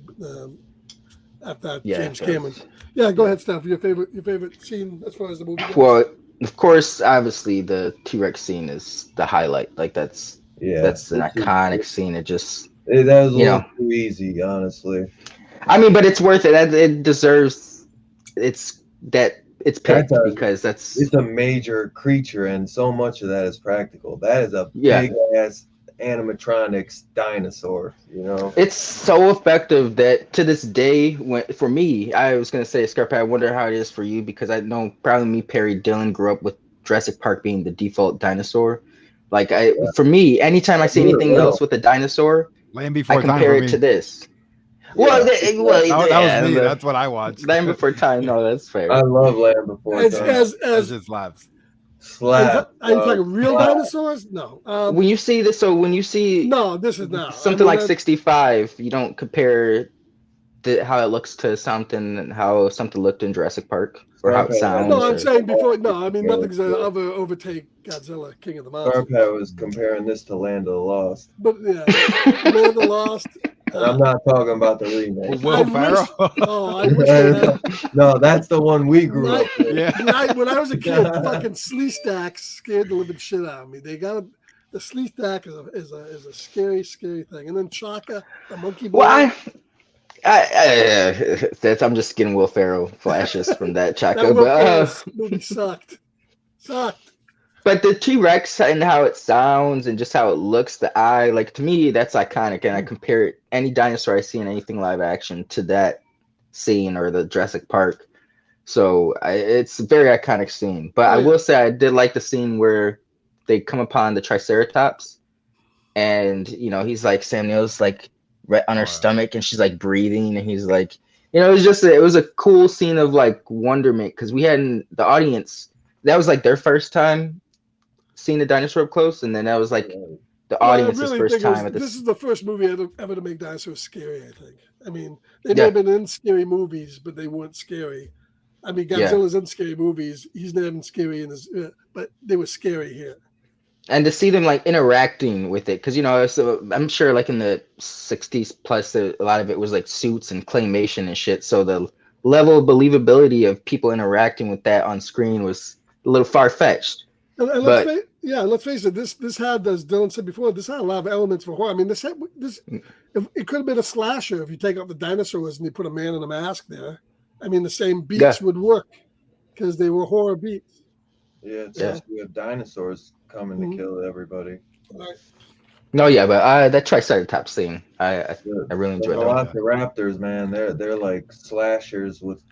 after that. James Cameron. Yeah, go ahead, Steph. Your favorite scene as far as the movie goes? Well, of course, obviously the T-Rex scene is the highlight. Like that's an iconic scene. It was a little too easy, honestly. I mean, but it's worth it. It deserves. It's picked because it's a major creature, and so much of that is practical. That is a big ass animatronics dinosaur. You know, It's so effective that to this day, for me, I was gonna say Scarpad. I wonder how it is for you because I know probably me, Perry, Dylan grew up with Jurassic Park being the default dinosaur. Like for me, anytime I see We were anything little. else with a dinosaur, Land I Before Time compare for it me. to this. Yeah. Well, That was yeah, me. That's what I watched. Land Before Time. No, that's fair. I love Land Before As Time. as That as just slaps. Slap. are you bro. talking real Slap. dinosaurs? No. When you see this, so when you see No, this is now. something like 65, you don't compare how it looks to something and how something looked in Jurassic Park or how it Okay, sounds. No, I'm or- saying before. No, I mean Yeah, nothing's yeah. ever overtake Godzilla, King of the Monsters. Scarpad was comparing this to Land of the Lost. But yeah, Land of the Lost. And I'm not talking about the remake. With Will Ferrell. I wish they had. No, that's the one we grew up with. Yeah. When I was a kid, fucking Slee Stacks scared the living shit out of me. They got the Slee Stack is a scary thing. And then Chaka, the monkey boy. Well, I'm just getting Will Ferrell flashes from that Chaka, that but movie sucked. but the T-Rex and how it sounds and just how it looks, the eye, like to me, that's iconic. And I compare any dinosaur I see in anything live action to that scene or the Jurassic Park. So it's a very iconic scene. But I will say I did like the scene where they come upon the Triceratops, and he's like Sam Neill's like right on her stomach, and she's like breathing, and he's like, it was a cool scene of like wonderment because we had the audience. That was like their first time seeing a dinosaur up close, and then that was like the audience's first time. This is the first movie ever to make dinosaurs scary. I think. I mean, they may have been in scary movies, but they weren't scary. I mean, Godzilla's in scary movies. He's not even scary in his, but they were scary here. And to see them like interacting with it, because so I'm sure like in the 60s plus, a lot of it was like suits and claymation and shit. So the level of believability of people interacting with that on screen was a little far fetched. And let's face it. This had, as Dylan said before, this had a lot of elements for horror. I mean, it could have been a slasher if you take out the dinosaurs and you put a man in a mask there. I mean, the same beats would work because they were horror beats. Yeah, it's just we have dinosaurs coming to kill everybody. Right. No, yeah, but that Triceratops scene, I really enjoyed that. Velociraptors, man, they're like slashers with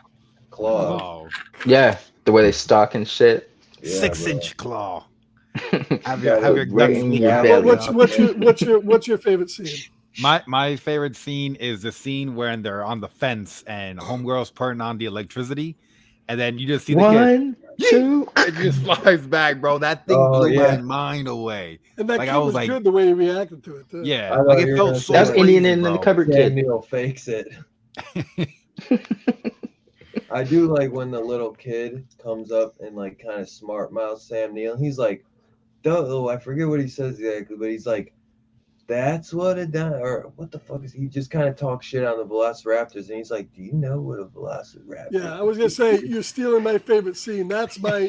claws. Oh. Yeah, the way they stalk and shit. Yeah, 6-inch claw. Have Yeah, your guts right. sneaking Yeah. out. What's your favorite scene? My favorite scene is the scene when they're on the fence and homegirl's putting on the electricity, and then you just see the kid. 1, 2. It just flies back, bro. That thing blew my mind away. And that Like, kid I was was like- good the way he reacted to it too. Yeah, I like thought you it were felt gonna so. say That's Indian crazy, in the bro. cupboard kid. Daniel fakes it. I do like when the little kid comes up and like kind of smart mouth Sam Neill. He's like, "Duh," I forget what he says exactly, but he's like, "That's what a or what the fuck is he?" Just kind of talks shit on the Velociraptors, and he's like, "Do you know what a Velociraptor?" Yeah, I was gonna say you're stealing my favorite scene. That's me.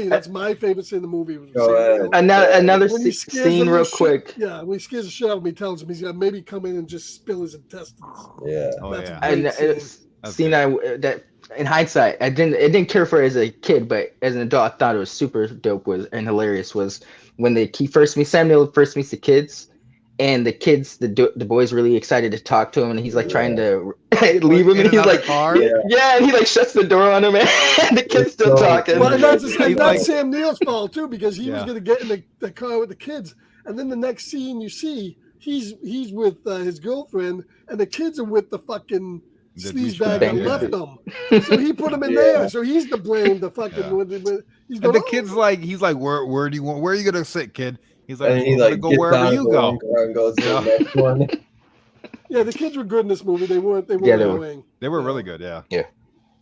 That's my favorite scene in the movie. Go ahead. Another When he scares scene the real shit- quick. Yeah, when he scares the shit out of me, tells him he's gonna maybe come in and just spill his intestines. Yeah. Oh That's yeah. a And great scene. That's scene that in hindsight I didn't care for it as a kid, but as an adult I thought it was super dope and hilarious was when Sam Neill first meets the kids, and the kids the boy's really excited to talk to him, and he's like trying to leave him, and he's like, car. yeah, and he like shuts the door on him, and the kid's still talking. Well, and that's He's like- Sam Neill's fault too, because he was Yeah. gonna get in the car with the kids, and then the next scene you see he's with his girlfriend, and the kids are with the fucking The sleaze douchebag, bag that yeah. left them. So he put him in there. So he's to blame. The fucking Yeah. he's And going, the kid's like, he's like, where are you gonna sit, kid? He's like, And he "I'm like gonna go gets wherever out you of the go. one car and goes to Yeah. the next one. yeah, the kids were good in this movie. They weren't Yeah, they were. annoying. They were really good, yeah. Yeah.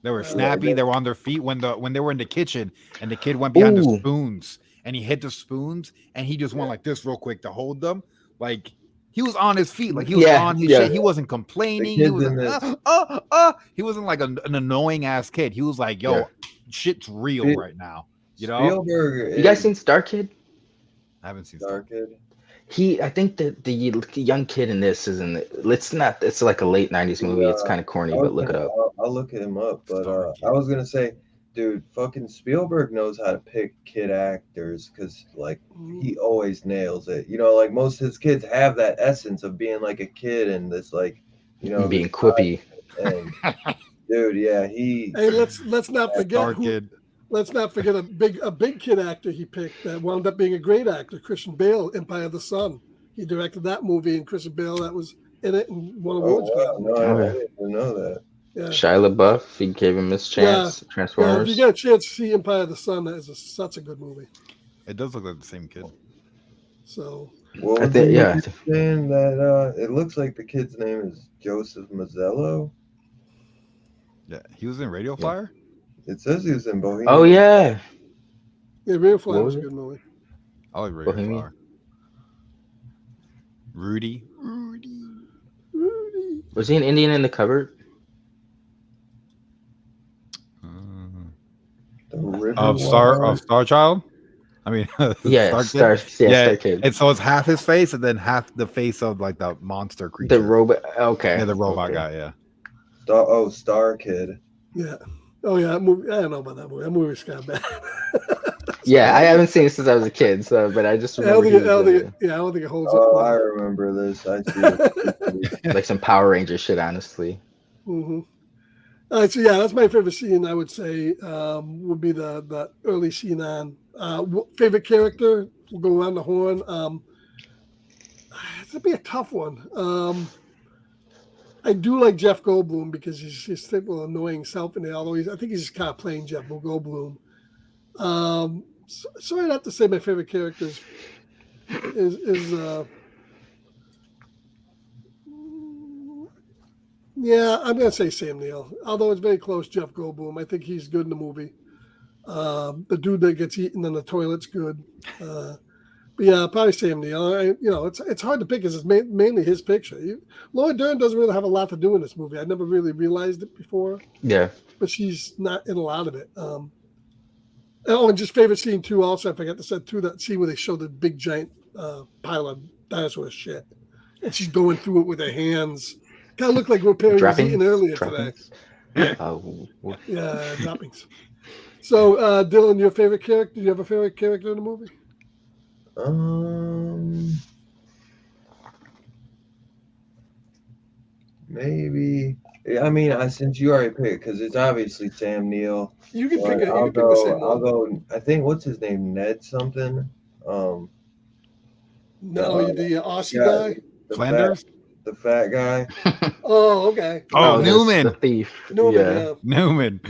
They were Yeah. snappy. They were on their feet when they were in the kitchen, and the kid went behind the Ooh. spoons, and he hit the spoons, and he just went like this real quick to hold them. Like he was on his feet, like he was Yeah, on his yeah. shit. He wasn't complaining. The He kids was in like, this- He wasn't like an annoying ass kid. He was like, yo, Yeah. shit's real Dude, right now. You know, Spielberg. You guys seen Star Kid? I haven't seen. Star Kid? I think that the young kid in this is in it's like a late 90s movie. It's kind of corny, but look it up. I'll look him up. But Star Kid. I was gonna say dude, fucking Spielberg knows how to pick kid actors because like he always nails it. You know, like most of his kids have that essence of being like a kid and this like, you know, being this quippy. and dude, yeah, he. Hey, let's not forget Star Kid. Let's not forget a big kid actor he picked that wound up being a great actor, Christian Bale, Empire of the Sun. He directed that movie, and Christian Bale that was in it and won awards for Wow, that. no, Oh, I yeah. didn't even know that. Yeah. Shia LaBeouf, he gave him his chance. Yeah, if Transformers. you get a chance to see Empire of the Sun, that is such a good movie. It does look like the same kid. So What I was think- the yeah. movie saying that it looks like the kid's name is Joseph Mazzello. Yeah, he was in Radio Flyer. It says he was in Bohemian. Oh yeah. yeah, Real Fly What was a was it? good movie. I like Radio Bohemian. Flyer. Rudy. Rudy. Was he an Indian in the cupboard? The River Of Star Wild. Child. I mean, Yeah, Star Kid? Star Kid. And so it's half his face and then half the face of like the monster creature. The robot. Okay. Yeah, the robot okay. guy. Yeah. Star Kid. Yeah. Oh yeah, that movie. I don't know about that movie. That movie was kind of bad. Yeah, I haven't seen it since I was a kid, so but I just I don't remember think he it, was, I don't think it holds Oh, up. I remember this. I see it. like some Power Ranger shit, honestly. Mm-hmm. All right, so yeah, that's my favorite scene. I would say would be the early scene on favorite character. We'll go around the horn. It'd be a tough one. I do like Jeff Goldblum because he's his typical annoying self in it. Although I think he's just kind of playing Jeff Goldblum. So I'd have to say my favorite character is yeah, I'm gonna say Sam Neill. Although it's very close, Jeff Goldblum. I think he's good in the movie. The dude that gets eaten in the toilet's good. But yeah, probably Sam Neill. It's hard to pick because it's mainly his picture. Laura Dern doesn't really have a lot to do in this movie. I never really realized it before. Yeah. But she's not in a lot of it. And just favorite scene too. Also, I forgot to say too that scene where they show the big giant pile of dinosaur shit, and she's going through it with her hands. Kind of looked like what Perry was eating earlier today. Yeah, droppings. So, Dylan, your favorite character? Do you have a favorite character in the movie? Maybe. I mean, since you already picked, because it's obviously Sam Neill. You can pick it. You I'll can pick the same I'll one. go. I think what's his name? Ned something. No, the Aussie yeah, guy. Flanders. The fat guy. Oh, okay. Oh, that's Newman. the thief. Newman. Yeah. Yeah. Newman.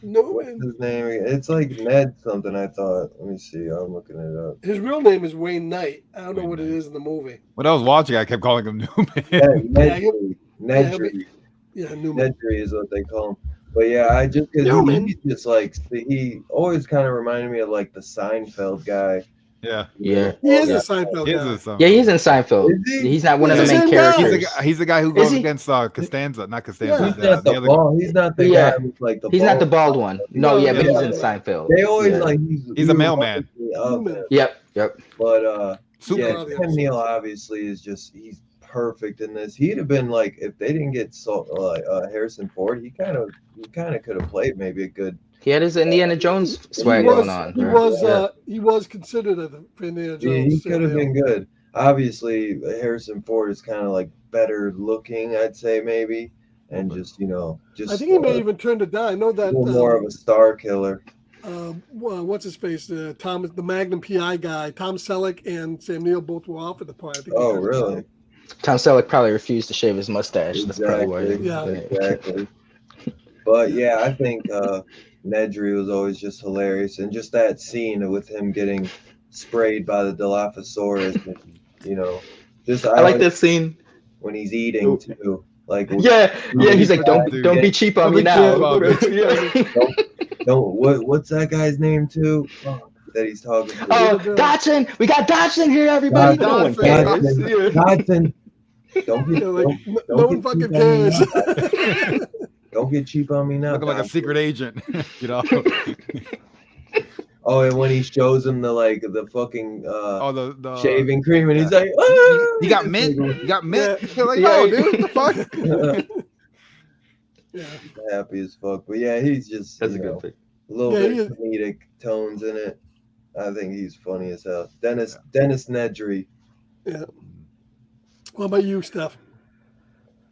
What's Newman. his name? It's like Ned something. I thought. Let me see. I'm looking it up. His real name is Wayne Knight. I don't know Wayne what it Knight. is in the movie. When I was watching, I kept calling him Newman. Nedry. Yeah, Newman. Nedry is what they call him. But yeah, I just Newman. he's just like he always kind of reminded me of like the Seinfeld guy. Yeah. Yeah. He is Yeah. a Seinfeld He guy. is a Yeah, he's in Seinfeld. Is he? He's not one of the He's main the same guy. characters. He's the guy who Is goes he? against Costanza, not Costanza. Yeah. He's not the the other bald. He's not the Yeah. guy who's like the. He's not the bald. bald one. No, No, yeah, but yeah. he's in Seinfeld. They always Yeah. like He's a mailman. Human. Yep. But Super. yeah, Sam Neill obviously is he's perfect in this. He'd have been like if they didn't get Harrison Ford, he kind of could have played maybe a good. He had his Indiana Jones swag He was, going on. He right? was he was considered for Indiana Yeah, Jones. he could have been good. Obviously, Harrison Ford is kind of like better looking, I'd say maybe, and just I think he may even turn it down. I know that a little more of a star killer. what's his face? The Magnum PI guy, Tom Selleck and Sam Neill both were offered the part. I think he Oh, turned it really? down. Tom Selleck probably refused to shave his mustache. That's probably why. Yeah. Exactly. But yeah, I think Nedry was always just hilarious, and just that scene with him getting sprayed by the Dilophosaurus, just I like this scene. when he's eating too. Like Yeah, he's like, don't be cheap on me now. what's that guy's name too? That he's talking to. Dodson! We got Dodson here, everybody. No one cares. Dodson. Don't get, Yeah, like, don't no one get fucking cheap on me cares. now. Don't get cheap on me now. Looking like a Dodson. secret agent, Oh, and when he shows him the fucking the shaving cream, and he's yeah. like, ah! You got mint. You got mint. Yeah. You're like, Yeah. no, dude, what the fuck? Yeah. happy as fuck. But yeah, he's just That's a you know, good pick. little Yeah, bit he of is. comedic tones in it. I think he's funny as hell. Dennis Nedry. Yeah. What about you, Steph?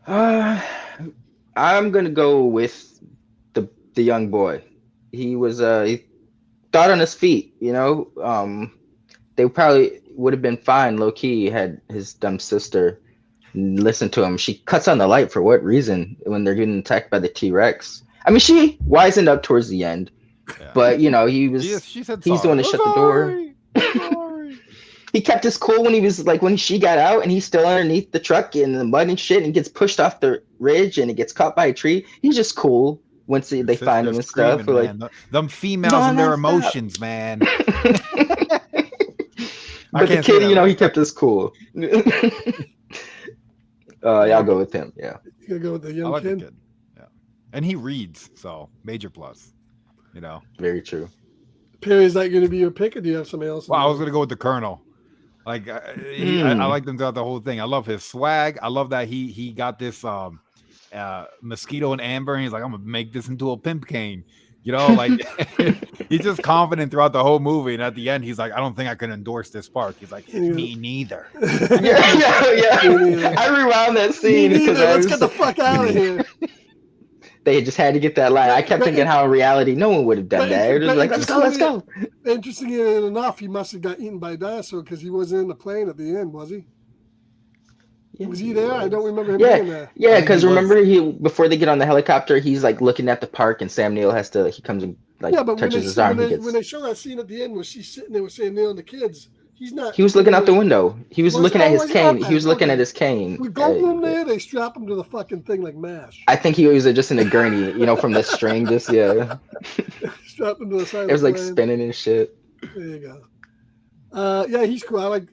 Uh, I'm gonna go with the young boy. He was he thought on his feet, you know. They probably would have been fine low key had his dumb sister listened to him. She cuts on the light for what reason when they're getting attacked by the T-Rex? I mean, she wisened up towards the end, Yeah. but you know, She said he's the one that sorry. shut the door. Sorry. I'm sorry. He kept his cool when he was like when she got out and he's still underneath the truck in the mud and shit and gets pushed off the ridge and he gets caught by a tree. He's just cool once they Sis find him just and stuff. screaming, Like, man. Them females No, and their no, stop. emotions, man. I but the can't say kid, that you know, right. he kept his cool. Yeah, I'll go with him. Yeah. You gonna go with the I young like the kid? kid. Yeah, and he reads, so major plus. You know. Very true. Perry, is that going to be your pick, or do you have somebody else? Well, I was gonna go with the Colonel. Like I like them throughout the whole thing. I love his swag. I love that he got this mosquito and amber, and he's like, I'm gonna make this into a pimp cane. You know, like he's just confident throughout the whole movie, and at the end, he's like, I don't think I can endorse this park. He's like, me neither. Yeah. I rewound that scene because Let's get the fuck out of here. they just had to get that line. I kept thinking how in reality no one would have done that. It was like, let's go. Interestingly enough, he must have got eaten by a dinosaur because he wasn't in the plane at the end, was he? Yeah, Was he there? I don't remember him Yeah, being there. yeah, because he was. remember before they get on the helicopter, he's like looking at the park, and Sam Neill he comes and like Yeah, but when touches his arm. when they show that scene at the end where she's sitting there with Sam Neill and the kids, he's not. He was looking out the window. He was looking at his cane. He was looking at his cane. We go in there, they strap him to the fucking thing like MASH. I think he was just in a gurney, you know, from the string. Just Strap him to the side. It was like spinning and shit. There you go. Yeah, he's cool. I like.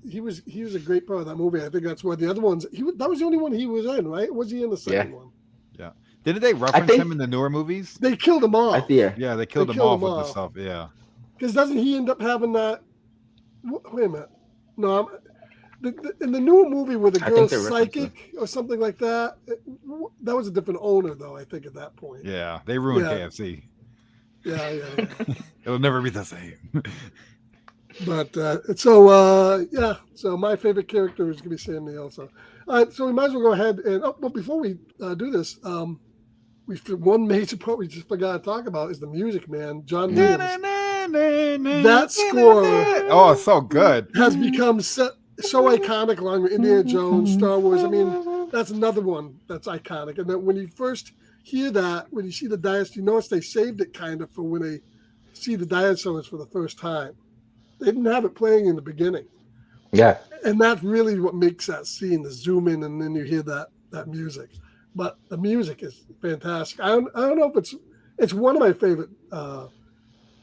He was a great part of that movie. I think that's why the other ones. That was the only one he was in, right? Was he in the second one? Yeah. Didn't they reference him in the newer movies? They killed him off. Yeah, they killed him off with the stuff. Yeah. Because doesn't he end up having that? Wait a minute. No, in the newer movie where the girl's psychic or something like that. That was a different owner, though. I think at that point. Yeah, they ruined KFC. Yeah. It'll never be the same. But so my favorite character is going to be Sam Neill. So, so we might as well go ahead and. Oh, but before we do this, one major part we just forgot to talk about is the music, man. John Williams. That score, oh, it's so good, has become so iconic along with Indiana Jones, Star Wars. I mean, that's another one that's iconic. And then when you first hear that, when you see the dinosaurs, you notice they saved it kind of for when they see the dinosaurs for the first time. They didn't have it playing in the beginning. Yeah. And that's really what makes that scene, the zoom in, and then you hear that music. But the music is fantastic. I don't know if it's one of my favorite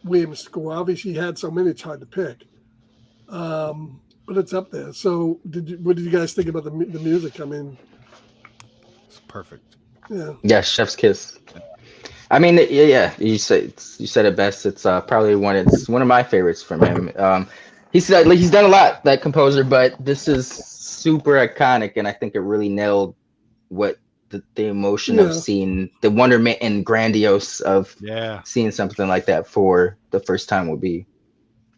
Williams score. Obviously, he had so many, it's hard to pick. But it's up there. So what did you guys think about the music? I mean, it's perfect. Yeah. Yeah, chef's kiss. I mean, yeah. You said it best. It's probably one of my favorites from him. He's done a lot, that composer, but this is super iconic, and I think it really nailed what the emotion of seeing the wonderment and grandiose of seeing something like that for the first time would be.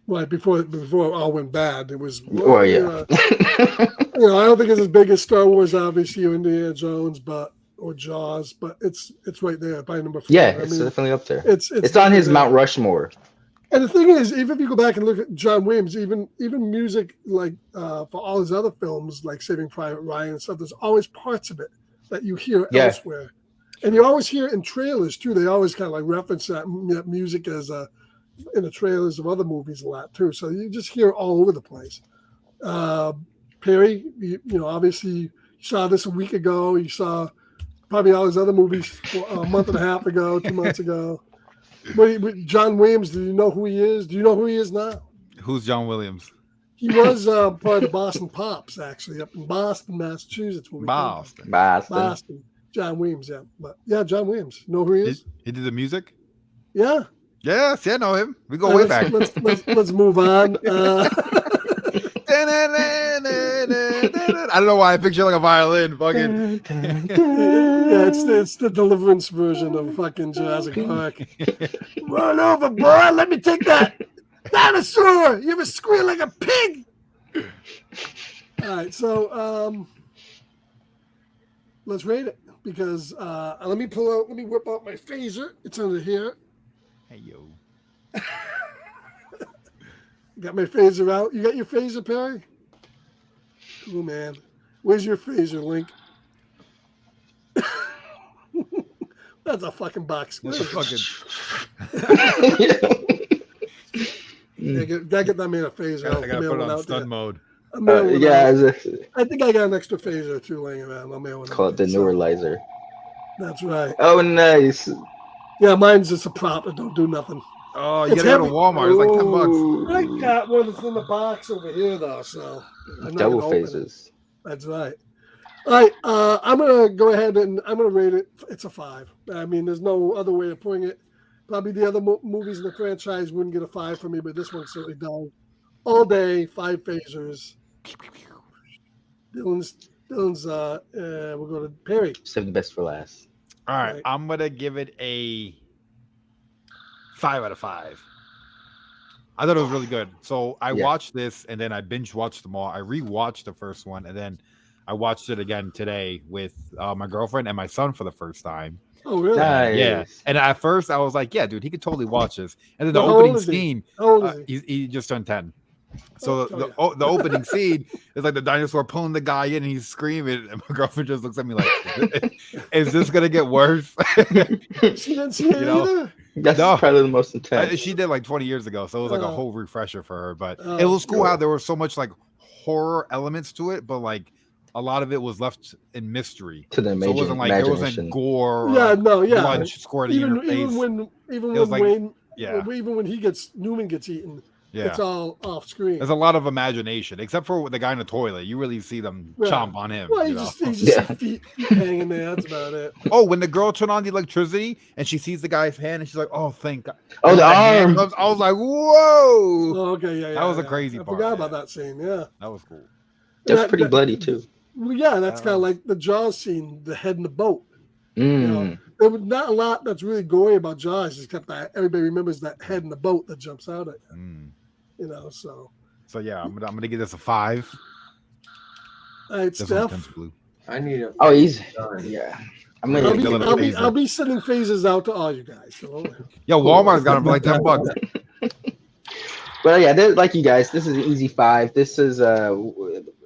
Right before it all went bad, it was. Oh yeah. I don't think it's as big as Star Wars, obviously, or Indiana Jones, or Jaws, but it's right there by number 4. Yeah, it's definitely up there. It's on his Mount Rushmore. And the thing is, even if you go back and look at John Williams, even music like for all his other films, like Saving Private Ryan and stuff, there's always parts of it that you hear elsewhere, and you always hear it in trailers too. They always kind of like reference that music as in the trailers of other movies a lot too. So you just hear it all over the place. Perry, obviously you saw this a week ago. You saw probably all his other movies a month and a half ago, 2 months ago. John Williams, do you know who he is? Do you know who he is now? Who's John Williams? He was part of the Boston Pops, actually, up in Boston, Massachusetts. Boston. John Williams, yeah. But yeah, John Williams. Know who he is? He did the music? Yeah. Yes, I know him. We go way back. Let's move on. I don't know why I picture like a violin. Fucking. Yeah, it's the Deliverance version of fucking Jurassic Park. Run over, boy. Let me take that dinosaur. You ever squeal like a pig? All right, so let's rate it because let me whip out my phaser. It's under here. Hey yo. Got my phaser out. You got your phaser, Perry? Cool, man. Where's your phaser, Link? That's a fucking box. That's a fucking. Gotta get that man a phaser. I gotta put it on stun mode. I think I got an extra phaser or two laying around. I'll mail one. Call it the neuralizer. That's right. Oh, nice. Yeah, mine's just a prop that don't do nothing. Oh, you gotta go to Walmart. It's like $10. I got one that's in the box over here, though. So I'm not double gonna open phases. it. That's right. All right, I'm gonna go ahead and I'm gonna rate it. It's a 5. I mean, there's no other way of putting it. Probably the other movies in the franchise wouldn't get a 5 from me, but this one certainly does. All day, 5 phasers. Dylan's. We'll go to Perry. Save the best for last. All right, I'm gonna give it a 5 out of 5. I thought it was really good. So I watched this and then I binge watched them all. I rewatched the first one and then I watched it again today with my girlfriend and my son for the first time. Oh, really? Nice. Yeah. And at first I was like, yeah, dude, he could totally watch this. And then the opening scene, he just turned 10. So the opening scene is like the dinosaur pulling the guy in and he's screaming. And my girlfriend just looks at me like, is this going to get worse? She didn't see it either? That's probably the most intense. She did like 20 years ago. So it was like a whole refresher for her. But it was cool how there was so much like horror elements to it. But like a lot of it was left in mystery. To the so it wasn't like there wasn't gore or blood squirting in her face. Even when Newman gets eaten. Yeah. It's all off screen. There's a lot of imagination, except for the guy in the toilet. You really see them chomp on him. Well, he's just feet hanging there. That's about it. Oh, when the girl turned on the electricity and she sees the guy's hand and she's like, "Oh, thank God!" Oh, the arm! I was like, "Whoa!" Oh, okay, yeah. That was a crazy part. I forgot about that scene. Yeah, that was cool. That's pretty bloody too. Well, yeah, that's kind of like the Jaws scene, the head in the boat. Mm. You know, there was not a lot that's really gory about Jaws, except that everybody remembers that head in the boat that jumps out at you. Mm. You know, so yeah, I'm gonna give this a 5. All right, Steph. I need a. Oh, easy. Yeah, I'll be sending phases out to all you guys. So. Yo, Walmart's got them for like $10. But yeah, like you guys, this is an easy 5. This is one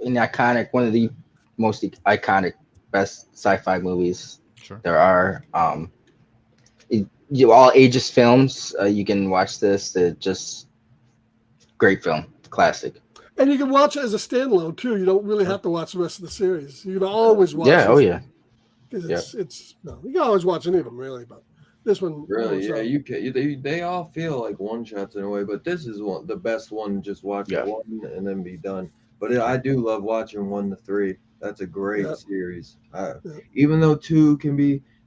of the most iconic, best sci-fi movies there are. All ages films. You can watch this. They're just great film, classic. And you can watch it as a standalone too. You don't really have to watch the rest of the series. You can always watch. Yeah. Oh yeah. Because you can always watch any of them really, but this one really, you can. They all feel like one shots in a way, but this is the best one. Just watch one and then be done. But I do love watching 1 to 3. That's a great series. Even though 2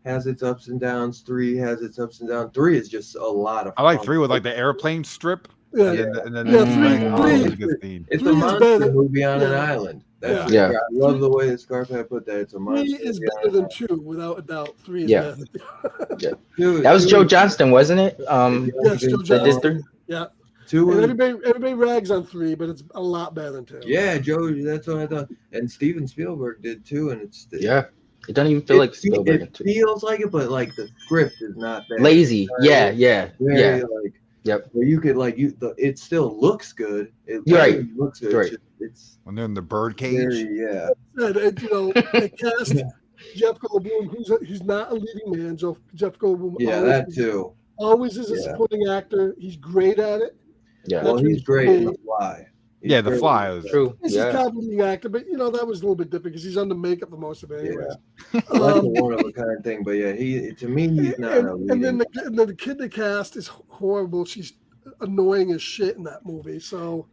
has its ups and downs, 3 has its ups and downs. 3 is just a lot of fun. I like 3 with like the airplane strip. Yeah, and then 3 it's a monster movie on an island. I love the way that Scarpad put that. It's a monster. 3 is better than 2, without a doubt. 3 is better than 2. Dude, that was Joe Johnston, wasn't it? Yes, Joe Johnston. Yeah. 2 and everybody rags on 3, but it's a lot better than 2. Yeah, Joe, that's what I thought. And Steven Spielberg did too, and it's it doesn't even feel like Spielberg. It feels like it, but like the script is not that lazy. Yeah. Yep. Where you could it still looks good. You're right. Looks good. Right. It's when they're in the bird cage. They cast Jeff Goldblum, who's not a leading man. Jeff Goldblum. Yeah, that too. Always is a supporting actor. He's great at it. Yeah. Well, he's great in The Fly. The Fly was true. He's a comedy actor, but that was a little bit different because he's under makeup for most of it anyway. Yeah. That's a one of a kind thing, but he's not a leading. And then the kid they cast is horrible. She's annoying as shit in that movie. So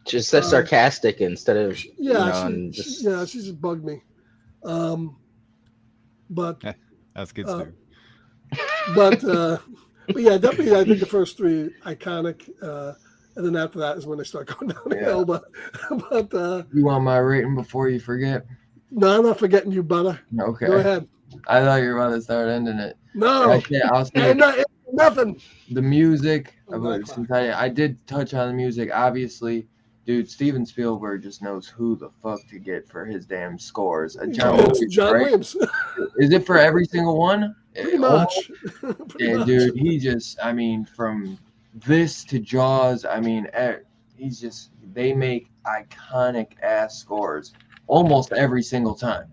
just sarcastic instead of she just bugged me. But that's good too. But yeah, definitely I think the first 3 iconic. and then after that is when they start going downhill. But you want my rating before you forget? No, I'm not forgetting you, brother. Okay. Go ahead. I thought you were about to start ending it. No, I'll say I'm not nothing. the music. Since I did touch on the music. Obviously, dude, Steven Spielberg just knows who the fuck to get for his damn scores. John Williams. Is it for every single one? Pretty much. Yeah, dude, he just, I mean, from this to Jaws, I mean, they make iconic ass scores almost every single time,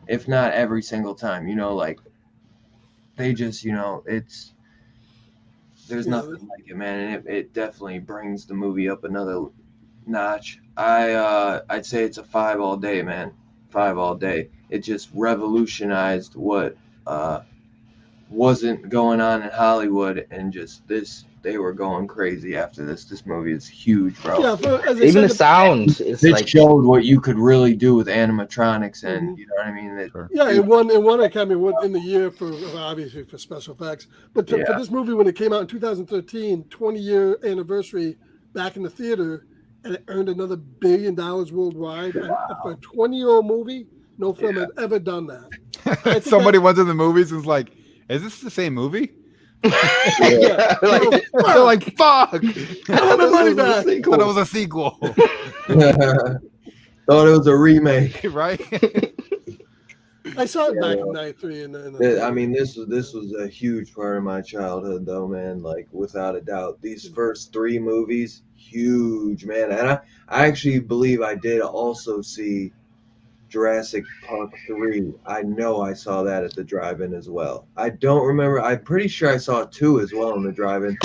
if not every single time. You know, like they just, there's nothing like it, man, and it definitely brings the movie up another notch. I'd say it's a 5 all day, man. 5 all day. It just revolutionized what wasn't going on in Hollywood, and just they were going crazy after this. This movie is huge, bro. Yeah, even the sound is it like showed what you could really do with animatronics, and you know what I mean. It won Academy in the year for obviously for special effects, but for this movie when it came out in 2013, 20-year anniversary back in the theater, and it earned another $1 billion worldwide. Wow. For a 20-year-old movie, no film had ever done that. Somebody went to the movies and was like, "Is this the same movie?" like, they're like, "Fuck!" I want my money back. Thought it was a sequel. Thought it was a remake, right? I saw it back in '93, I mean, this was a huge part of my childhood, though, man. Like, without a doubt, these first 3 movies, huge, man. And I actually believe I did also see Jurassic Park 3. I know I saw that at the drive-in as well. I don't remember. I'm pretty sure I saw 2 as well in the drive-in.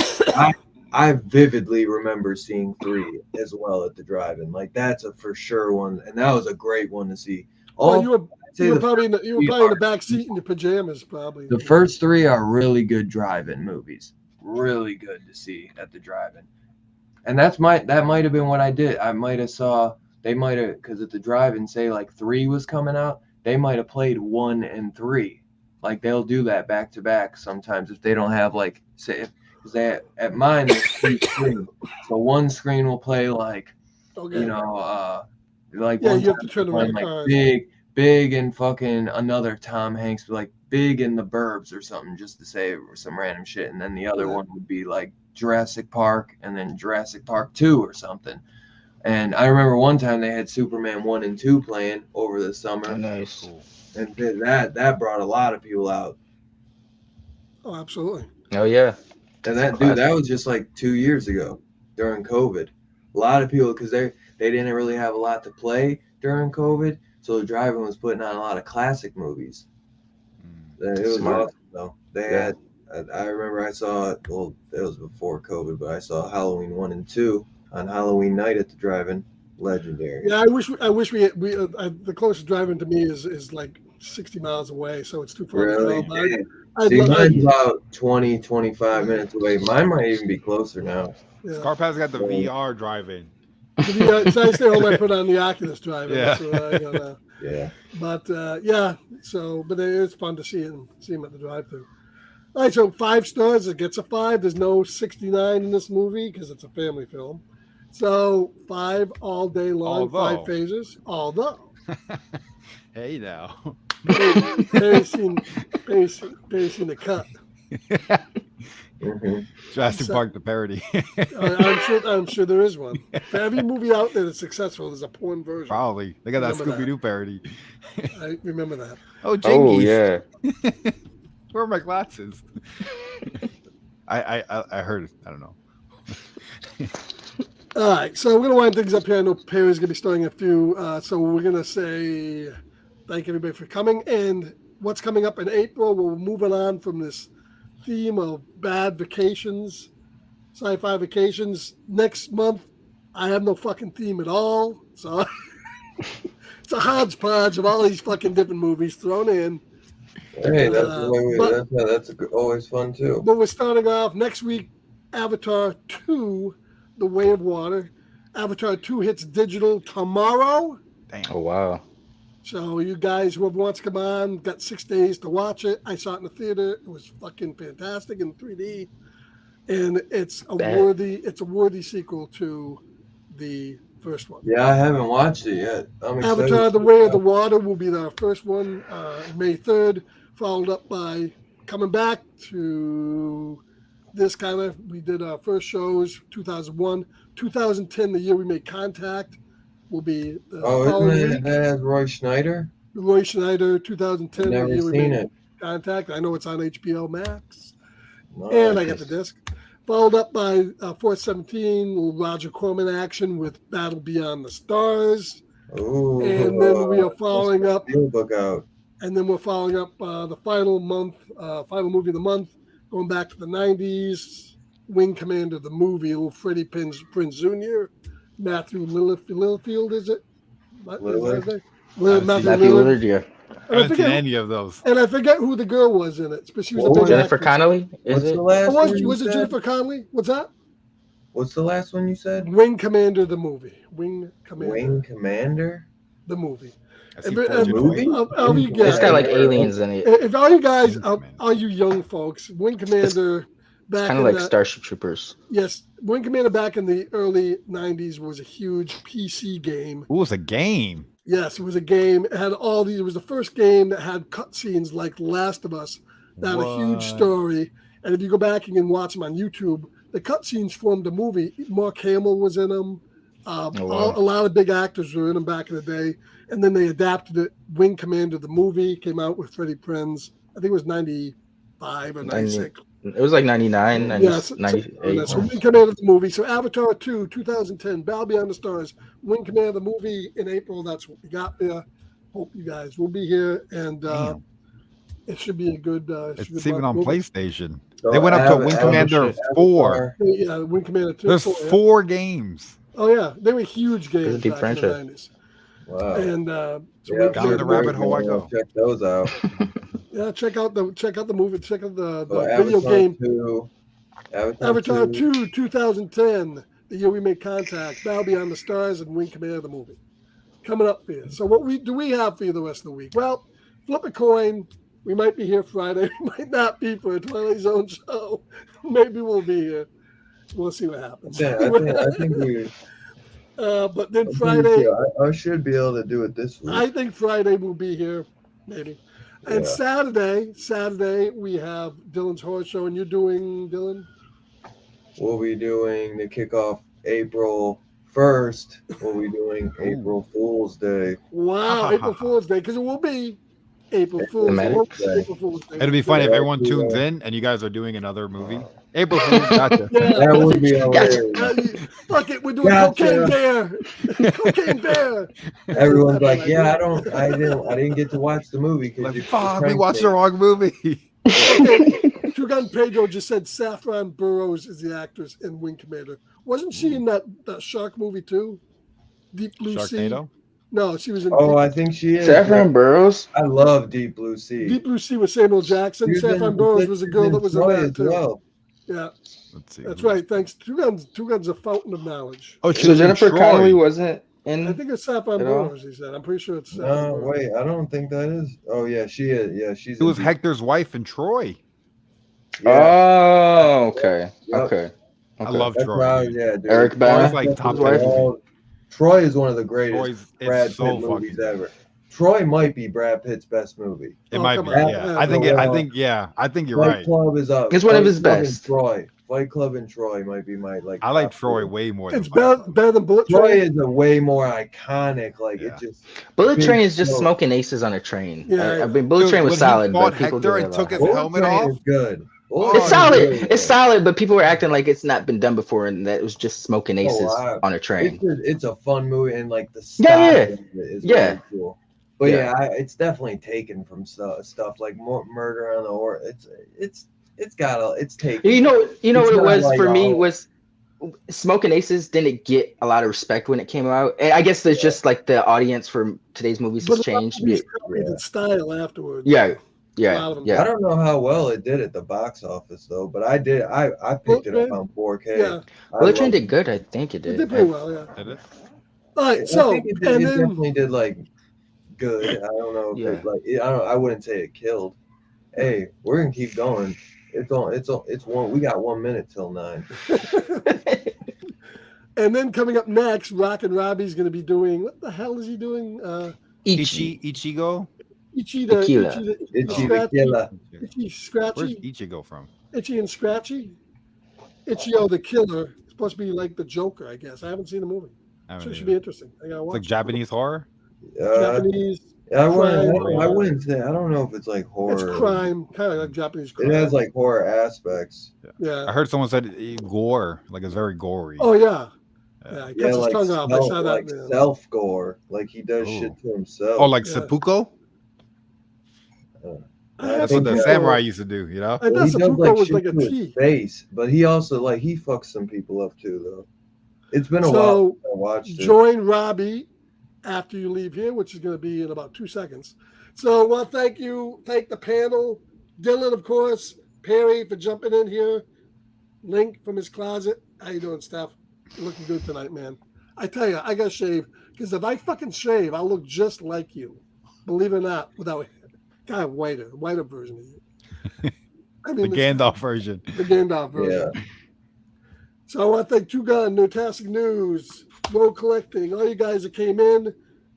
I vividly remember seeing 3 as well at the drive-in. Like, that's a for sure one, and that was a great one to see. You were probably in the back seat in your pajamas, probably. The first 3 are really good drive-in movies. Really good to see at the drive-in. And that might have been what I did. I might have saw. They might have, because at the drive-in, say like 3 was coming out, they might have played 1 and 3. Like they'll do that back to back sometimes if they don't have like, say, because they at mine there's 3 screens, so one screen will play like, like you have to turn around like big and fucking another Tom Hanks, like Big in the Burbs or something, just to say some random shit, and then the other one would be like Jurassic Park and then Jurassic Park 2 or something. And I remember one time they had Superman 1 and 2 playing over the summer. Oh, nice. And that brought a lot of people out. Oh, absolutely. Oh, yeah. And that was just like 2 years ago during COVID. A lot of people, because they didn't really have a lot to play during COVID, so the drive-in was putting on a lot of classic movies. It was awesome, though. They had, I remember I saw it, well, it was before COVID, but I saw Halloween 1 and 2 on Halloween night at the drive-in. Legendary. Yeah, I wish we the closest drive-in to me is like 60 miles away, so it's too far to go. See, mine's about 20, 25 minutes away. Mine might even be closer now. Yeah. Scarpad's got the VR drive-in. So I stay home, I put on the Oculus drive-in. Yeah. So I go now. Yeah. But but it's fun to see him at the drive-thru. All right, so 5 stars. It gets a 5. There's no 69 in this movie because it's a family film. So 5 all day long, 5 phases. Although, hey now, Perry's seen the cut. Mm-hmm. Jurassic Park the parody. I'm sure there is one. For every movie out there that's successful, there's a porn version. Probably they got that Scooby-Doo parody. I remember that. Oh, Jinkies. Oh yeah. Where are my glasses? I heard it. I don't know. All right, so we're going to wind things up here. I know Perry's going to be starting a few. So we're going to say thank everybody for coming. And what's coming up in April, we're moving on from this theme of bad vacations, sci-fi vacations. Next month, I have no fucking theme at all. So it's a hodgepodge of all these fucking different movies thrown in. Hey, that's always fun, too. But we're starting off next week, Avatar 2. The Way of Water. Avatar 2 hits digital tomorrow. Damn. Oh, wow. So you guys, whoever wants to come on, got 6 days to watch it. I saw it in the theater. It was fucking fantastic in 3D. and it's a worthy sequel to the first one. Yeah, I haven't watched it yet. I'm excited. Avatar: The Way of the Water will be our first one, May 3rd, followed up by coming back to this kind of. We did our first shows 2001, 2010, the year we made contact, will be the following week. That has Roy Schneider? Roy Schneider, 2010, I've never the year we seen made it. contact. I know it's on HBO Max. Nice. And I got the disc. Followed up by 417, Roger Corman action with Battle Beyond the Stars. Ooh, And then we are following up. Steelbook out. And then we're following up the final movie of the month, going back to the 90s, Wing Commander, the movie, little Freddie Prinze Jr., Matthew Littlefield, is it? Lillard? Matthew Matthew Lillard. Lillard, yeah. I haven't seen any of those. And I forget who the girl was in it, but she was a big Jennifer actress. Connelly, is What's it? the last one you Was it said? Jennifer Connelly? What's that? What's the last one you said? Wing Commander, the movie. Wing Commander, Wing Commander? the movie. I see And- Fortune and- movie? all you It's guys, got like aliens in it. if all you guys, Wing Commander. all you young folks, Wing Commander, back Kind in of like the, Starship Troopers. yes, Wing Commander back in the early '90s was a huge PC game. Ooh, it's a game. Yes, it was a game. It had all these. It was the first game that had cutscenes like Last of Us. That had a huge What? story. And if you go back and watch them on YouTube, the cutscenes formed a movie. Mark Hamill was in them. wow. A lot of big actors were in them back in the day. And then they adapted it. Wing Commander, the movie, came out with Freddie Prinze. I think it was 95 or 96. It was like 99, 90, Yes, 98. so Wing Commander, the movie. So Avatar 2, 2010, Battle Beyond the Stars, Wing Commander, the movie in April. That's what we got there. Hope you guys will be here. And Damn. it should be a good. It's even on movie. PlayStation. So They went up to Avatar- Wing Commander Avatar- 4. Yeah, Wing Commander 2. There's 4, yeah. 4 games. Oh, yeah. They were huge games a deep back in the franchise. 90s. Wow. And Yeah, Wing Down Commander the movie. rabbit hole I go. Check those out. Yeah, check out the movie. Check out the So video Avatar game. 2. Avatar 2, 2010, the year we made contact, Battle Beyond the Stars, and Wing Commander, the movie. Coming up for you. So what we have for you the rest of the week? Well, flip a coin. We might be here Friday. We might not be for a Twilight Zone show. Maybe we'll be here. We'll see what happens. Yeah, I think we. But then I think Friday, I should be able to do it this week. I think Friday we'll be here, maybe. And Yeah. Saturday we have Dylan's Horror Show, and you're doing, Dylan? We'll be doing the kickoff April 1st. We'll be doing April Fool's Day. Wow, April Fool's Day, because it will be April Fool's Day. Thematic. April Fool's Day. It'll be fun if Yeah, everyone yeah. tunes in and you guys are doing another movie. April Fool's, gotcha. Yeah. That would be hilarious. Fuck it, we're doing Gotcha. Cocaine Bear. Cocaine Bear. Everyone's like, yeah, I didn't get to watch the movie because Like, fuck, we watched the wrong movie. Okay. Two Gun Pedro just said Saffron Burrows is the actress in Wing Commander. Wasn't she in that shark movie too? Deep Blue Sea. Sharknado? No, she was in Oh, I think she is. Saffron Burrows? I love Deep Blue Sea. Deep Blue Sea with Samuel Jackson. She was Saffron in- Burrows was a girl that was in Troy that as too. well. Yeah, Let's see. that's right. Thanks. Two Guns, a fountain of knowledge. Oh, she So was in Jennifer Troy. Connelly wasn't I in. think it's Saffron At all? Burrows. He said. I'm pretty sure it's. Saffron No, Burrows. wait, I don't think that is. Oh yeah, she is. Yeah, she's. It was in- Hector's wife in Troy. Yeah, Oh, okay. Yep. Okay. I love that's Troy. right, yeah, dude. Eric Bana. Troy's like top His wife. 10. Troy is one of the greatest Troy's, Brad it's Pitt so movies fucking. ever. Troy might be Brad Pitt's best movie. It Oh, might come be. on. Yeah, Yeah, I think. yeah. I think you're Fight right. Club is up. It's one of Fight his Club and best. Troy. Fight Club and Troy might be my like. I like top Troy three. way more than It's Fight Club. better than Bullet Troy Train. is a way more iconic. Like Yeah. it just. Bullet Big Train is just smoke. smoking aces on a train. Yeah. I mean, Bullet Dude, Train was when he solid, fought but people Hector do and that a took lot. his Bullet helmet Train off? is good. Oh, It's yeah. solid. It's solid, but people were acting like it's not been done before, and that it was just smoking aces wow. on a train. It's a fun movie, and like the Yeah, style yeah. of it is Yeah. really cool. But Yeah. it's definitely taken from stuff like Murder on the Orient. It's taken. You know It's what it not was like for me all- was Smoking Aces didn't get a lot of respect when it came out. And I guess there's just like the audience for today's movies has But a lot of changed. movies Yeah, copied its style afterwards. yeah, A lot yeah, of them. I yeah. don't know how well it did at the box office though, but I did. I picked it up on 4K. Yeah, Bullet Train loved did good. I think it it did. did pretty well. Yeah. Did it? All right. I So think it and then definitely did like good. I don't know. If Yeah. I wouldn't say it killed. Hey, we're gonna keep going. It's one. We got 1 minute till 9. And then coming up next, Rockin' Robbie's going to be doing, what the hell is he doing? Ichigo. Tequila. Itchy the Scratchy, killer. Itchy Where's Scratchy, Ichigo from? Itchy and Scratchy, Ichio the Killer. It's supposed to be like the Joker, I guess. I haven't seen the movie. So it should be interesting. I gotta It's watch. like Japanese horror. Japanese. I crime. wouldn't say. I don't know if it's like horror. It's crime, kind of like Japanese crime. It has like horror aspects. Yeah. I heard someone said gore, like it's very gory. Oh yeah. Yeah, he cuts his like tongue off. I saw that. like Man. self gore, like he does shit to himself. Oh, like Yeah. seppuku? That's what the Seppuku. samurai used to do, you know? I thought He does seppuku like was shit like a to his T. face, but he also like he fucks some people up too, though. It's been a while So since I watched it. join Robbie after you leave here, which is going to be in about 2 seconds. So, well, thank the panel, Dylan, of course, Perry for jumping in here, Link from his closet. How you doing, Steph? You're looking good tonight, man. I tell you, I got to shave because if I fucking shave, I'll look just like you. Believe it or not, without kind of whiter version of you. I mean, The Gandalf version. The Gandalf version. Yeah. So I want to thank Two Gun, Notastic News, Go Collecting, all you guys that came in.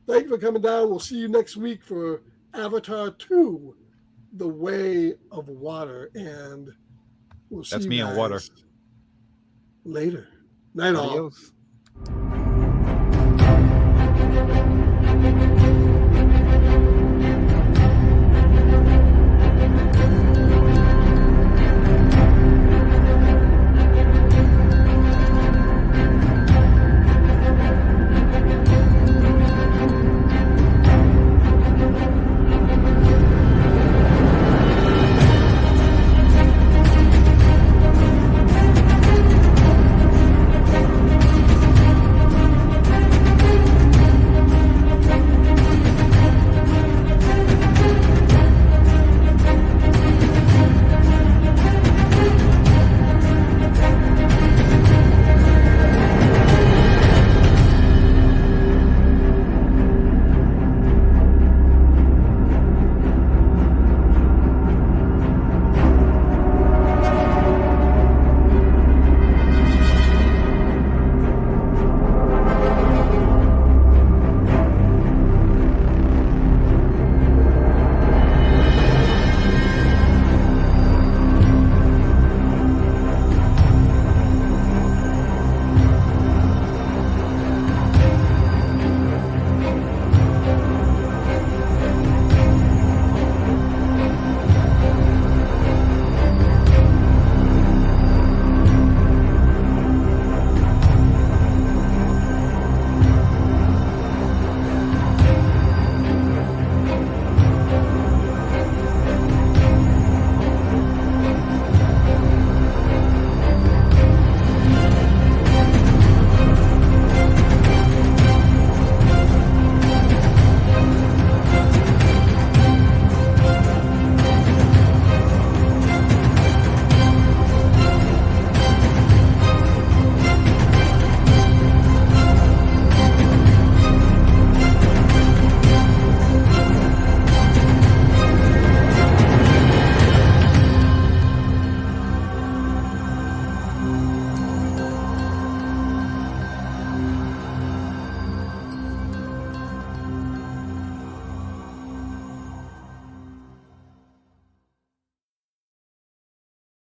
Thank you for coming down. We'll see you next week for Avatar 2, The Way of Water. And we'll see That's you me guys and water. later. Night all. Adios.